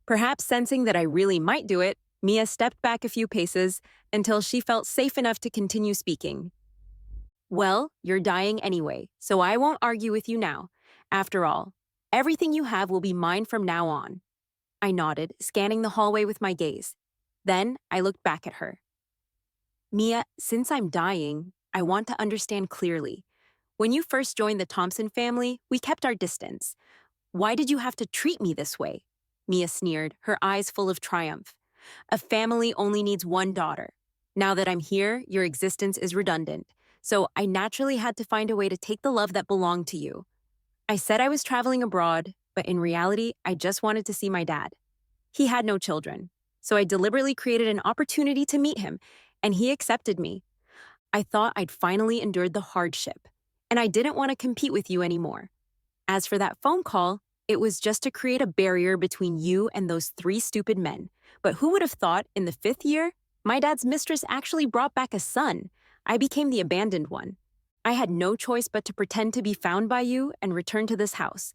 Perhaps sensing that I really might do it, Mia stepped back a few paces until she felt safe enough to continue speaking. "Well, you're dying anyway, so I won't argue with you now. After all, everything you have will be mine from now on." I nodded, scanning the hallway with my gaze. Then I looked back at her. "Mia, since I'm dying, I want to understand clearly. When you first joined the Thompson family, we kept our distance. Why did you have to treat me this way?" Mia sneered, her eyes full of triumph. "A family only needs one daughter. Now that I'm here, your existence is redundant, so I naturally had to find a way to take the love that belonged to you. I said I was traveling abroad, but in reality, I just wanted to see my dad. He had no children, so I deliberately created an opportunity to meet him, and he accepted me. I thought I'd finally endured the hardship, and I didn't want to compete with you anymore. As for that phone call, it was just to create a barrier between you and those 3 stupid men. But who would have thought, in the 5th year, my dad's mistress actually brought back a son. I became the abandoned one. I had no choice but to pretend to be found by you and return to this house.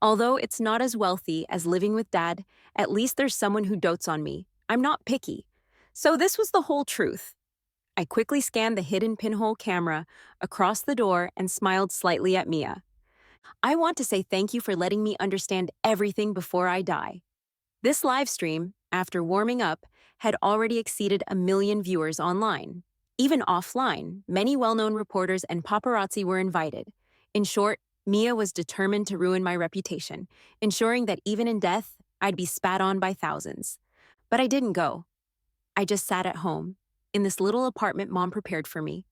Although it's not as wealthy as living with Dad, at least there's someone who dotes on me. I'm not picky. So this was the whole truth." I quickly scanned the hidden pinhole camera across the door and smiled slightly at Mia. "I want to say thank you for letting me understand everything before I die." This live stream, after warming up, had already exceeded 1 million viewers online. Even offline, many well-known reporters and paparazzi were invited. In short, Mia was determined to ruin my reputation, ensuring that even in death, I'd be spat on by thousands. But I didn't go. I just sat at home, in this little apartment Mom prepared for me.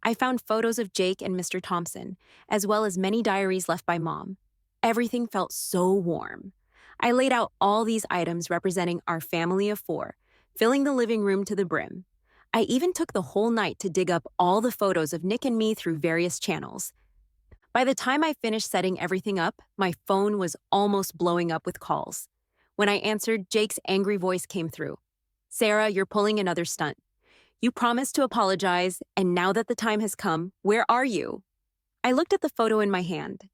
I found photos of Jake and Mr. Thompson, as well as many diaries left by Mom. Everything felt so warm. I laid out all these items representing our family of 4, filling the living room to the brim. I even took the whole night to dig up all the photos of Nick and me through various channels. By the time I finished setting everything up, my phone was almost blowing up with calls. When I answered, Jake's angry voice came through. "Sarah, you're pulling another stunt. You promised to apologize, and now that the time has come, where are you? I looked at the photo in my hand.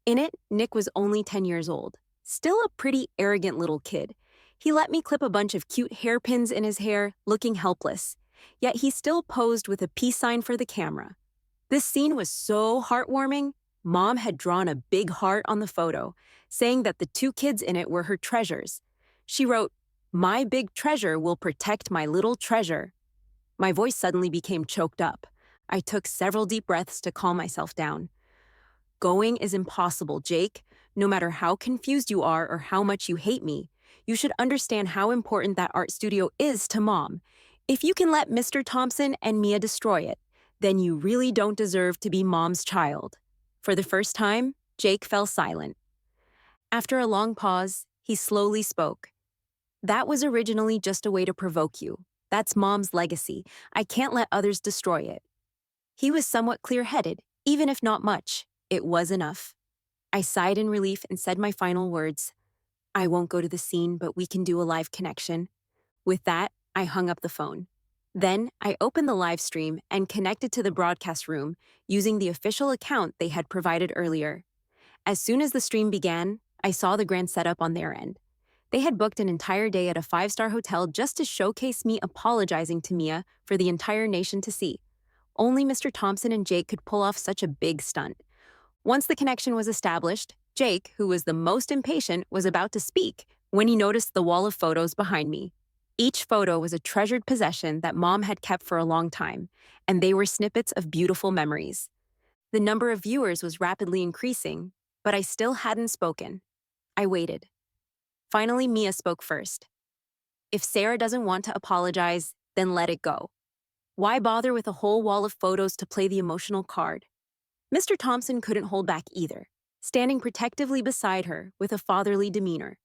In it, Nick was only 10 years old, still a pretty arrogant little kid. He let me clip a bunch of cute hairpins in his hair, looking helpless. Yet he still posed with a peace sign for the camera. This scene was so heartwarming. Mom had drawn a big heart on the photo, saying that the two kids in it were her treasures. She wrote, "My big treasure will protect my little treasure." My voice suddenly became choked up. I took several deep breaths to calm myself down. Going is impossible, Jake. No matter how confused you are or how much you hate me, you should understand how important that art studio is to Mom. If you can let Mr. Thompson and Mia destroy it, then you really don't deserve to be Mom's child. For the first time, Jake fell silent. After a long pause, he slowly spoke. "That was originally just a way to provoke you. That's Mom's legacy. I can't let others destroy it." He was somewhat clear-headed, even if not much. It was enough. I sighed in relief and said my final words. "I won't go to the scene, but we can do a live connection." With that, I hung up the phone. Then, I opened the live stream and connected to the broadcast room using the official account they had provided earlier. As soon as the stream began, I saw the grand setup on their end. They had booked an entire day at a 5-star hotel just to showcase me apologizing to Mia for the entire nation to see. Only Mr. Thompson and Jake could pull off such a big stunt. Once the connection was established, Jake, who was the most impatient, was about to speak when he noticed the wall of photos behind me. Each photo was a treasured possession that Mom had kept for a long time, and they were snippets of beautiful memories. The number of viewers was rapidly increasing, but I still hadn't spoken. I waited. Finally, Mia spoke first. "If Sarah doesn't want to apologize, then let it go. Why bother with a whole wall of photos to play the emotional card?" Mr. Thompson couldn't hold back either, standing protectively beside her with a fatherly demeanor.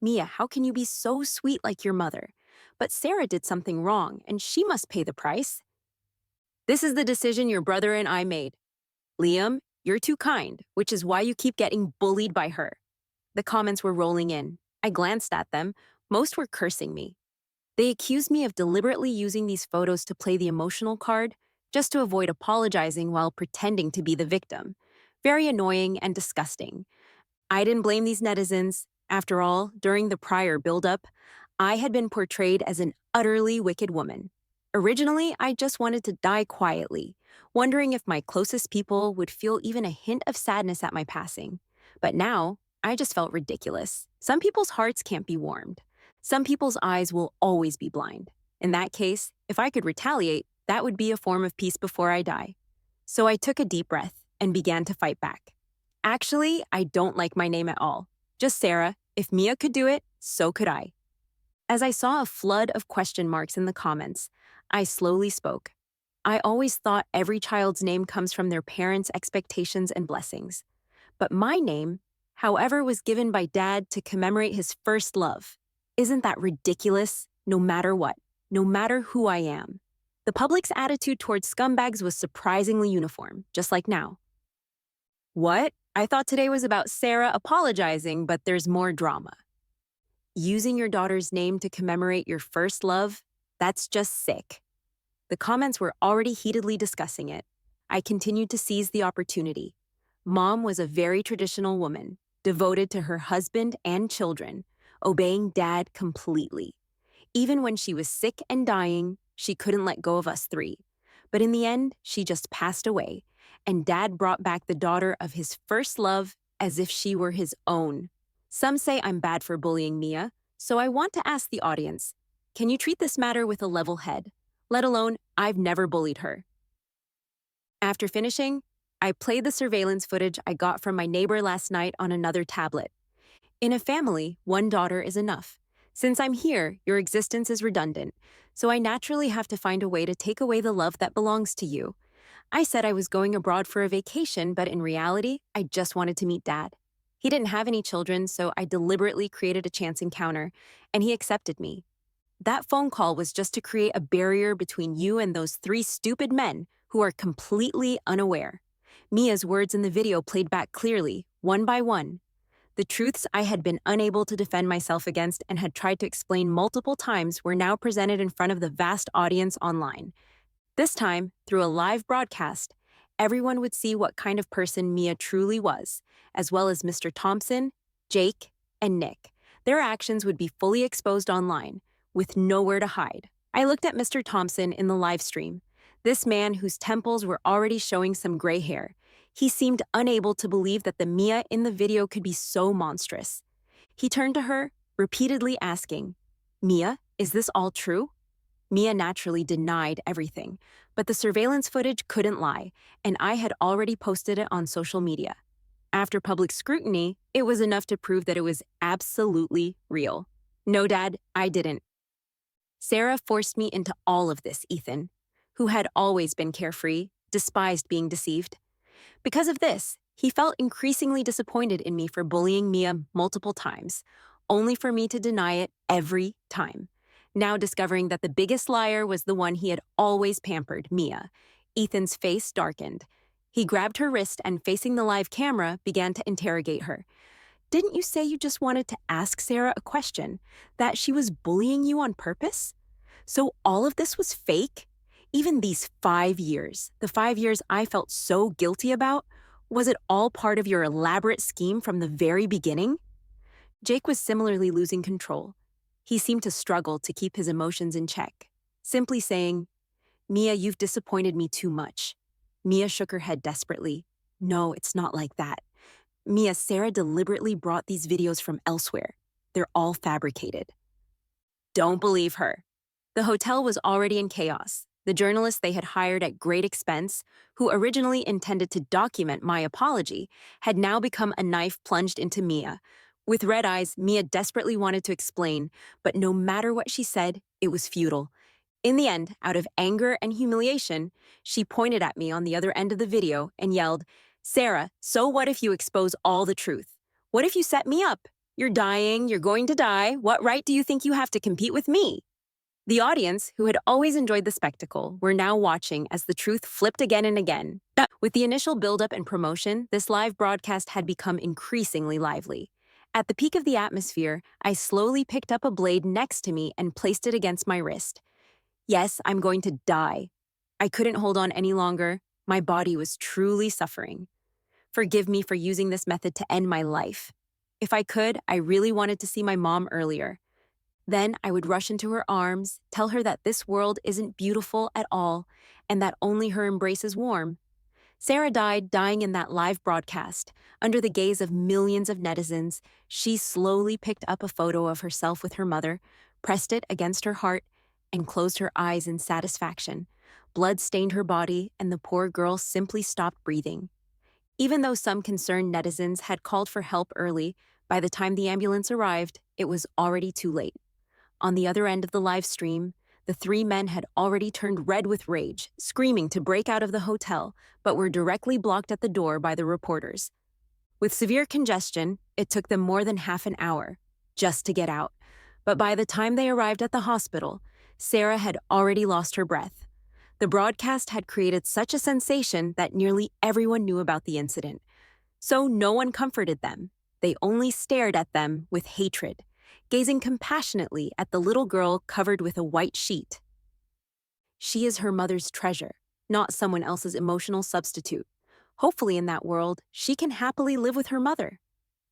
"Mia, how can you be so sweet like your mother? But Sarah did something wrong, and she must pay the price." "This is the decision your brother and I made. Liam, you're too kind, which is why you keep getting bullied by her." The comments were rolling in. I glanced at them. Most were cursing me. They accused me of deliberately using these photos to play the emotional card, just to avoid apologizing while pretending to be the victim. Very annoying and disgusting. I didn't blame these netizens. After all, during the prior build-up, I had been portrayed as an utterly wicked woman. Originally, I just wanted to die quietly, wondering if my closest people would feel even a hint of sadness at my passing. But now, I just felt ridiculous. Some people's hearts can't be warmed. Some people's eyes will always be blind. In that case, if I could retaliate, that would be a form of peace before I die. So I took a deep breath and began to fight back. "Actually, I don't like my name at all. Just Sarah. If Mia could do it, so could I." As I saw a flood of question marks in the comments, I slowly spoke. "I always thought every child's name comes from their parents' expectations and blessings. But my name, however, was given by Dad to commemorate his first love. Isn't that ridiculous? No matter what, no matter who I am." The public's attitude towards scumbags was surprisingly uniform, just like now. "What? I thought today was about Sarah apologizing, but there's more drama." "Using your daughter's name to commemorate your first love? That's just sick." The comments were already heatedly discussing it. I continued to seize the opportunity. Mom was a very traditional woman, devoted to her husband and children, obeying Dad completely. Even when she was sick and dying, she couldn't let go of us three. But in the end, she just passed away, and Dad brought back the daughter of his first love as if she were his own. Some say I'm bad for bullying Mia, so I want to ask the audience, can you treat this matter with a level head? Let alone, I've never bullied her. After finishing, I played the surveillance footage I got from my neighbor last night on another tablet. In a family, one daughter is enough. Since I'm here, your existence is redundant, so I naturally have to find a way to take away the love that belongs to you. I said I was going abroad for a vacation, but in reality, I just wanted to meet Dad. He didn't have any children, so I deliberately created a chance encounter, and he accepted me. That phone call was just to create a barrier between you and those three stupid men who are completely unaware. Mia's words in the video played back clearly, one by one. The truths I had been unable to defend myself against and had tried to explain multiple times were now presented in front of the vast audience online. This time, through a live broadcast, everyone would see what kind of person Mia truly was, as well as Mr. Thompson, Jake, and Nick. Their actions would be fully exposed online, with nowhere to hide. I looked at Mr. Thompson in the live stream. This man whose temples were already showing some gray hair. He seemed unable to believe that the Mia in the video could be so monstrous. He turned to her, repeatedly asking, "Mia, is this all true?" Mia naturally denied everything, but the surveillance footage couldn't lie, and I had already posted it on social media. After public scrutiny, it was enough to prove that it was absolutely real. No, Dad, I didn't. Sarah forced me into all of this, Ethan, who had always been carefree, despised being deceived. Because of this, he felt increasingly disappointed in me for bullying Mia multiple times, only for me to deny it every time. Now discovering that the biggest liar was the one he had always pampered, Mia, Ethan's face darkened. He grabbed her wrist and, facing the live camera, began to interrogate her. "Didn't you say you just wanted to ask Sarah a question? That she was bullying you on purpose? So all of this was fake? Even these 5 years, the 5 years I felt so guilty about, was it all part of your elaborate scheme from the very beginning?" Jake was similarly losing control. He seemed to struggle to keep his emotions in check, simply saying, "Mia, you've disappointed me too much." Mia shook her head desperately. "No, it's not like that. Mia, Sarah deliberately brought these videos from elsewhere. They're all fabricated." Don't believe her. The hotel was already in chaos. The journalist they had hired at great expense, who originally intended to document my apology, had now become a knife plunged into Mia. With red eyes, Mia desperately wanted to explain, but no matter what she said, it was futile. In the end, out of anger and humiliation, she pointed at me on the other end of the video and yelled, "Sarah, so what if you expose all the truth? What if you set me up? You're dying, you're going to die. What right do you think you have to compete with me?" The audience, who had always enjoyed the spectacle, were now watching as the truth flipped again and again. With the initial buildup and promotion, this live broadcast had become increasingly lively. At the peak of the atmosphere, I slowly picked up a blade next to me and placed it against my wrist. Yes, I'm going to die. I couldn't hold on any longer. My body was truly suffering. Forgive me for using this method to end my life. If I could, I really wanted to see my mom earlier. Then I would rush into her arms, tell her that this world isn't beautiful at all, and that only her embrace is warm. Sarah died, dying in that live broadcast. Under the gaze of millions of netizens, she slowly picked up a photo of herself with her mother, pressed it against her heart, and closed her eyes in satisfaction. Blood stained her body, and the poor girl simply stopped breathing. Even though some concerned netizens had called for help early, by the time the ambulance arrived, it was already too late. On the other end of the live stream, the three men had already turned red with rage, screaming to break out of the hotel, but were directly blocked at the door by the reporters. With severe congestion, it took them more than half an hour just to get out. But by the time they arrived at the hospital, Sarah had already lost her breath. The broadcast had created such a sensation that nearly everyone knew about the incident. So no one comforted them. They only stared at them with hatred, gazing compassionately at the little girl covered with a white sheet. She is her mother's treasure, not someone else's emotional substitute. Hopefully in that world, she can happily live with her mother.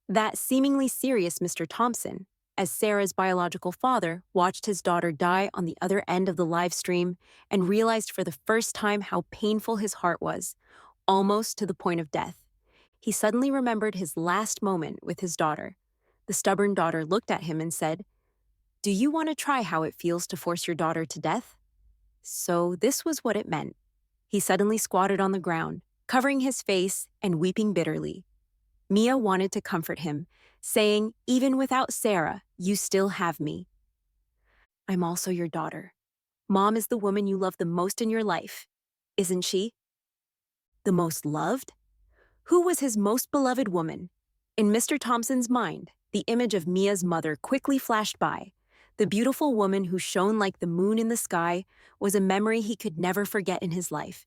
That seemingly serious Mr. Thompson, as Sarah's biological father, watched his daughter die on the other end of the live stream and realized for the first time how painful his heart was, almost to the point of death. He suddenly remembered his last moment with his daughter. The stubborn daughter looked at him and said, "Do you want to try how it feels to force your daughter to death?" So this was what it meant. He suddenly squatted on the ground, covering his face and weeping bitterly. Mia wanted to comfort him, saying, "Even without Sarah, you still have me." "I'm also your daughter. Mom is the woman you love the most in your life, isn't she?" The most loved? Who was his most beloved woman? In Mr. Thompson's mind, the image of Mia's mother quickly flashed by. The beautiful woman who shone like the moon in the sky was a memory he could never forget in his life.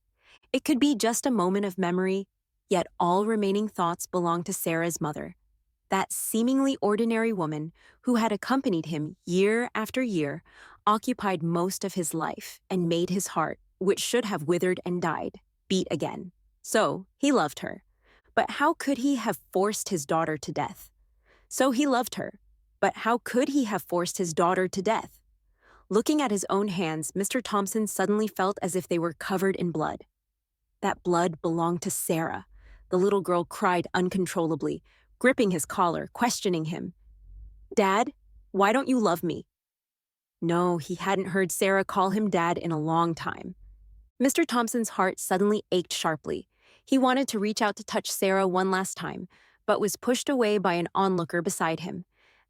It could be just a moment of memory, yet all remaining thoughts belonged to Sarah's mother. That seemingly ordinary woman who had accompanied him year after year, occupied most of his life and made his heart, which should have withered and died, beat again. So, he loved her. But how could he have forced his daughter to death? So he loved her. But how could he have forced his daughter to death? Looking at his own hands, Mr. Thompson suddenly felt as if they were covered in blood. That blood belonged to Sarah. The little girl cried uncontrollably, gripping his collar, questioning him. "Dad, why don't you love me?" No, he hadn't heard Sarah call him Dad in a long time. Mr. Thompson's heart suddenly ached sharply. He wanted to reach out to touch Sarah one last time, but was pushed away by an onlooker beside him.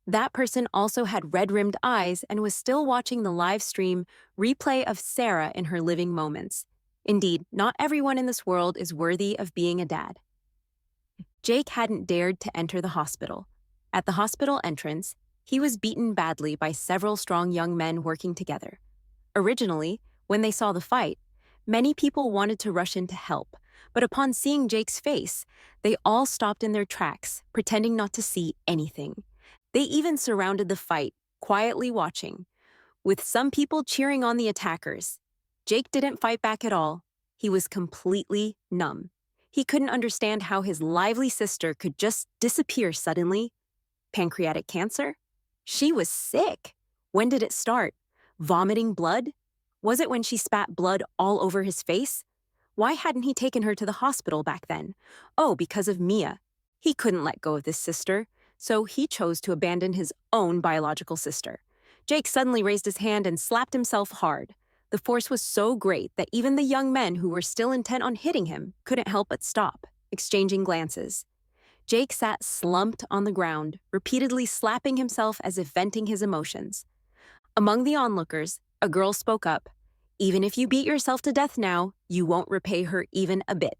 That person also had red-rimmed eyes and was still watching the live stream replay of Sarah in her living moments. Indeed, not everyone in this world is worthy of being a dad. Jake hadn't dared to enter the hospital. At the hospital entrance, he was beaten badly by several strong young men working together. Originally, when they saw the fight, many people wanted to rush in to help, but upon seeing Jake's face, they all stopped in their tracks, pretending not to see anything. They even surrounded the fight, quietly watching, with some people cheering on the attackers. Jake didn't fight back at all. He was completely numb. He couldn't understand how his lively sister could just disappear suddenly. Pancreatic cancer? She was sick. When did it start? Vomiting blood? Was it when she spat blood all over his face? Why hadn't he taken her to the hospital back then? Oh, because of Mia. He couldn't let go of this sister, so he chose to abandon his own biological sister. Jake suddenly raised his hand and slapped himself hard. The force was so great that even the young men who were still intent on hitting him couldn't help but stop, exchanging glances. Jake sat slumped on the ground, repeatedly slapping himself as if venting his emotions. Among the onlookers, a girl spoke up. "Even if you beat yourself to death now, you won't repay her even a bit."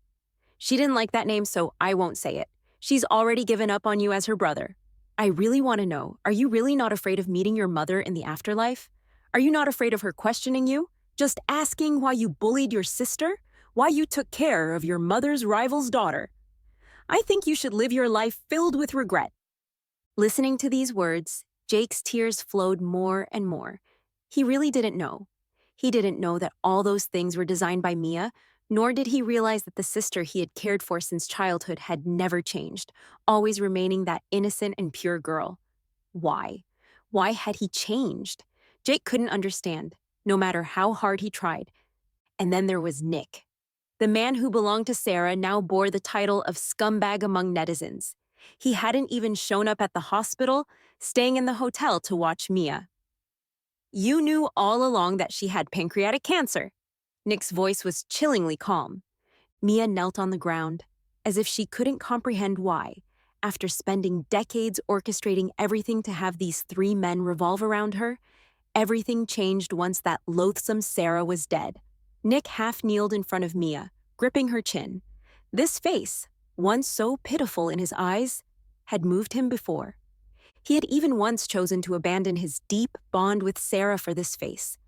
She didn't like that name, so I won't say it. She's already given up on you as her brother. I really want to know, are you really not afraid of meeting your mother in the afterlife? Are you not afraid of her questioning you? Just asking why you bullied your sister? Why you took care of your mother's rival's daughter? I think you should live your life filled with regret. Listening to these words, Jake's tears flowed more and more. He really didn't know. He didn't know that all those things were designed by Mia, nor did he realize that the sister he had cared for since childhood had never changed, always remaining that innocent and pure girl. Why? Why had he changed? Jake couldn't understand, no matter how hard he tried. And then there was Nick. The man who belonged to Sarah now bore the title of scumbag among netizens. He hadn't even shown up at the hospital, staying in the hotel to watch Mia. "You knew all along that she had pancreatic cancer." Nick's voice was chillingly calm. Mia knelt on the ground, as if she couldn't comprehend why, after spending decades orchestrating everything to have these three men revolve around her, everything changed once that loathsome Sarah was dead. Nick half-kneeled in front of Mia, gripping her chin. This face, once so pitiful in his eyes, had moved him before. He had even once chosen to abandon his deep bond with Sarah for this face.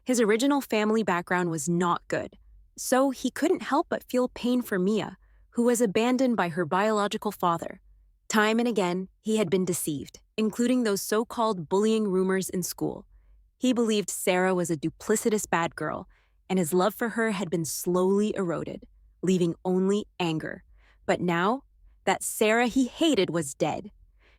His original family background was not good, so he couldn't help but feel pain for Mia, who was abandoned by her biological father. Time and again, he had been deceived, including those so-called bullying rumors in school. He believed Sarah was a duplicitous bad girl, and his love for her had been slowly eroded, leaving only anger. But now, that Sarah he hated was dead.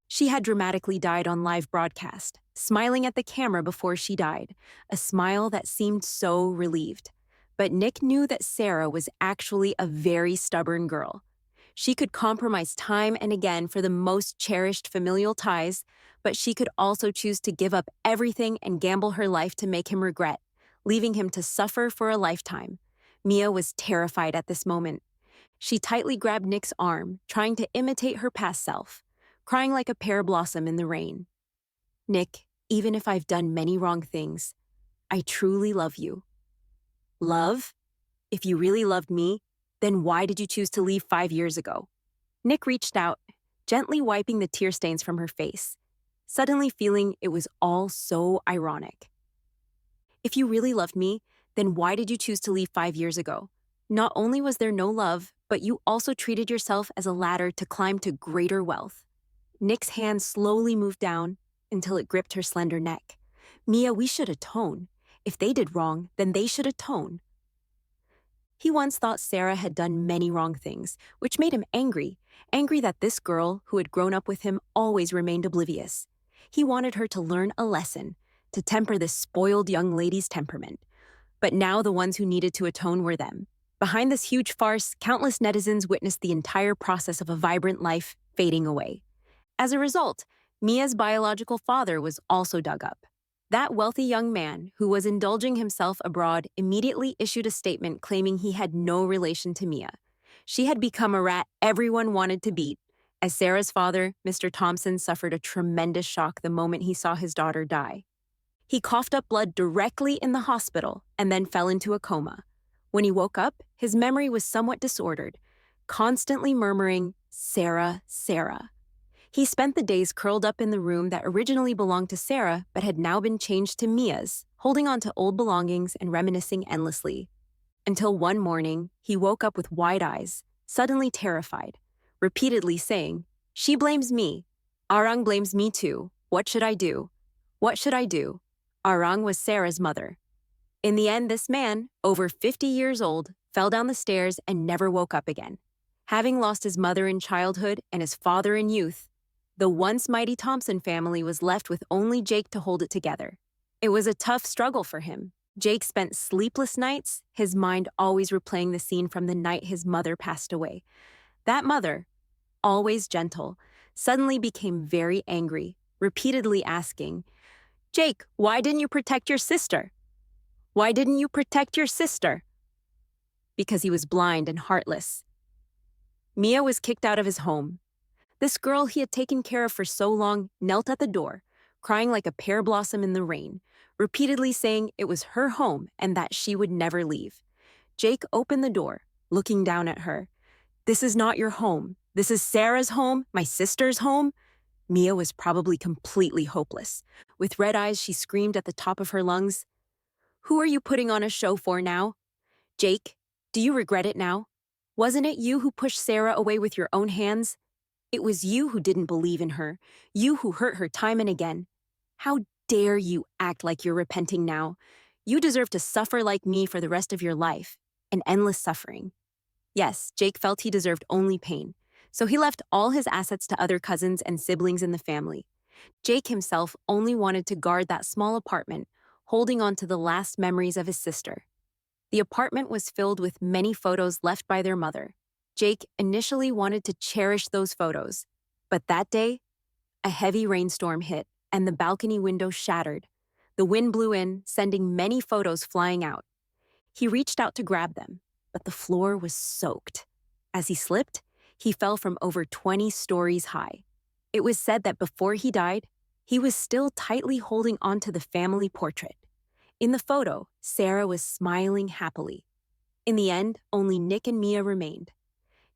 She had dramatically died on live broadcast, smiling at the camera before she died, a smile that seemed so relieved. But Nick knew that Sarah was actually a very stubborn girl. She could compromise time and again for the most cherished familial ties, but she could also choose to give up everything and gamble her life to make him regret, leaving him to suffer for a lifetime. Mia was terrified at this moment. She tightly grabbed Nick's arm, trying to imitate her past self, crying like a pear blossom in the rain. "Nick, even if I've done many wrong things, I truly love you." Love? If you really loved me, then why did you choose to leave 5 years ago? Nick reached out, gently wiping the tear stains from her face, suddenly feeling it was all so ironic. If you really loved me, then why did you choose to leave 5 years ago? Not only was there no love, but you also treated yourself as a ladder to climb to greater wealth. Nick's hand slowly moved down until it gripped her slender neck. "Mia, we should atone. If they did wrong, then they should atone." He once thought Sarah had done many wrong things, which made him angry, angry that this girl, who had grown up with him, always remained oblivious. He wanted her to learn a lesson, to temper this spoiled young lady's temperament. But now the ones who needed to atone were them. Behind this huge farce, countless netizens witnessed the entire process of a vibrant life fading away. As a result, Mia's biological father was also dug up. That wealthy young man, who was indulging himself abroad, immediately issued a statement claiming he had no relation to Mia. She had become a rat everyone wanted to beat, as Sarah's father, Mr. Thompson, suffered a tremendous shock the moment he saw his daughter die. He coughed up blood directly in the hospital and then fell into a coma. When he woke up, his memory was somewhat disordered, constantly murmuring, "Sarah, Sarah." He spent the days curled up in the room that originally belonged to Sarah but had now been changed to Mia's, holding on to old belongings and reminiscing endlessly. Until one morning, he woke up with wide eyes, suddenly terrified, repeatedly saying, "She blames me. Arang blames me too. What should I do? What should I do?" Arang was Sarah's mother. In the end, this man, over 50 years old, fell down the stairs and never woke up again. Having lost his mother in childhood and his father in youth, the once mighty Thompson family was left with only Jake to hold it together. It was a tough struggle for him. Jake spent sleepless nights, his mind always replaying the scene from the night his mother passed away. That mother, always gentle, suddenly became very angry, repeatedly asking, "Jake, why didn't you protect your sister? Why didn't you protect your sister?" Because he was blind and heartless. Mia was kicked out of his home. This girl he had taken care of for so long knelt at the door, crying like a pear blossom in the rain, repeatedly saying it was her home and that she would never leave. Jake opened the door, looking down at her. "This is not your home. This is Sarah's home, my sister's home." Mia was probably completely hopeless. With red eyes, she screamed at the top of her lungs, "Who are you putting on a show for now? Jake, do you regret it now? Wasn't it you who pushed Sarah away with your own hands? It was you who didn't believe in her, you who hurt her time and again. How dare you act like you're repenting now? You deserve to suffer like me for the rest of your life, an endless suffering." Yes, Jake felt he deserved only pain, so he left all his assets to other cousins and siblings in the family. Jake himself only wanted to guard that small apartment, holding on to the last memories of his sister. The apartment was filled with many photos left by their mother. Jake initially wanted to cherish those photos, but that day, a heavy rainstorm hit and the balcony window shattered. The wind blew in, sending many photos flying out. He reached out to grab them, but the floor was soaked. As he slipped, he fell from over 20 stories high. It was said that before he died, he was still tightly holding onto the family portrait. In the photo, Sarah was smiling happily. In the end, only Nick and Mia remained.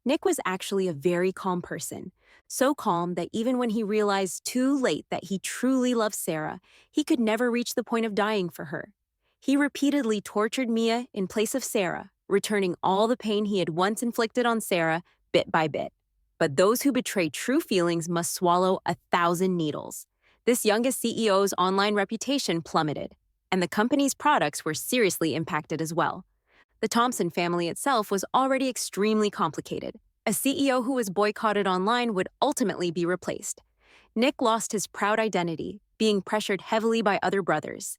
Nick was actually a very calm person, so calm that even when he realized too late that he truly loved Sarah, he could never reach the point of dying for her. He repeatedly tortured Mia in place of Sarah, returning all the pain he had once inflicted on Sarah bit by bit. But those who betray true feelings must swallow 1,000 needles. This youngest CEO's online reputation plummeted, and the company's products were seriously impacted as well. The Thompson family itself was already extremely complicated. A CEO who was boycotted online would ultimately be replaced. Nick lost his proud identity, being pressured heavily by other brothers.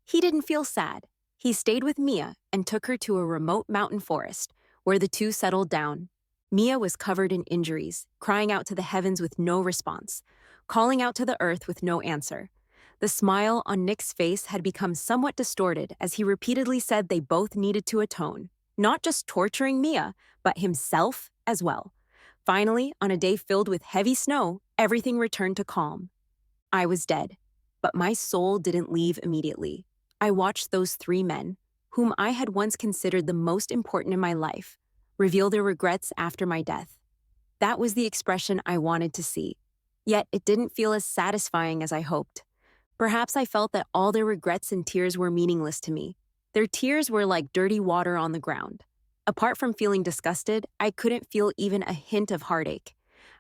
He didn't feel sad. He stayed with Mia and took her to a remote mountain forest, where the two settled down. Mia was covered in injuries, crying out to the heavens with no response, calling out to the earth with no answer. The smile on Nick's face had become somewhat distorted as he repeatedly said they both needed to atone, not just torturing Mia, but himself as well. Finally, on a day filled with heavy snow, everything returned to calm. I was dead, but my soul didn't leave immediately. I watched those three men, whom I had once considered the most important in my life, reveal their regrets after my death. That was the expression I wanted to see, yet it didn't feel as satisfying as I hoped. Perhaps I felt that all their regrets and tears were meaningless to me. Their tears were like dirty water on the ground. Apart from feeling disgusted, I couldn't feel even a hint of heartache.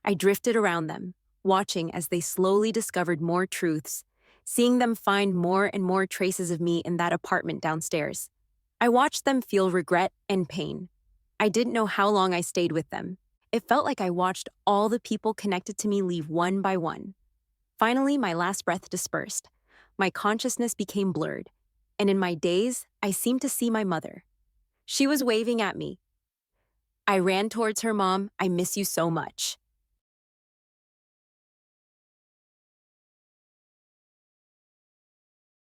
I drifted around them, watching as they slowly discovered more truths, seeing them find more and more traces of me in that apartment downstairs. I watched them feel regret and pain. I didn't know how long I stayed with them. It felt like I watched all the people connected to me leave one by one. Finally, my last breath dispersed. My consciousness became blurred. And in my daze, I seemed to see my mother. She was waving at me. I ran towards her. Mom, I miss you so much.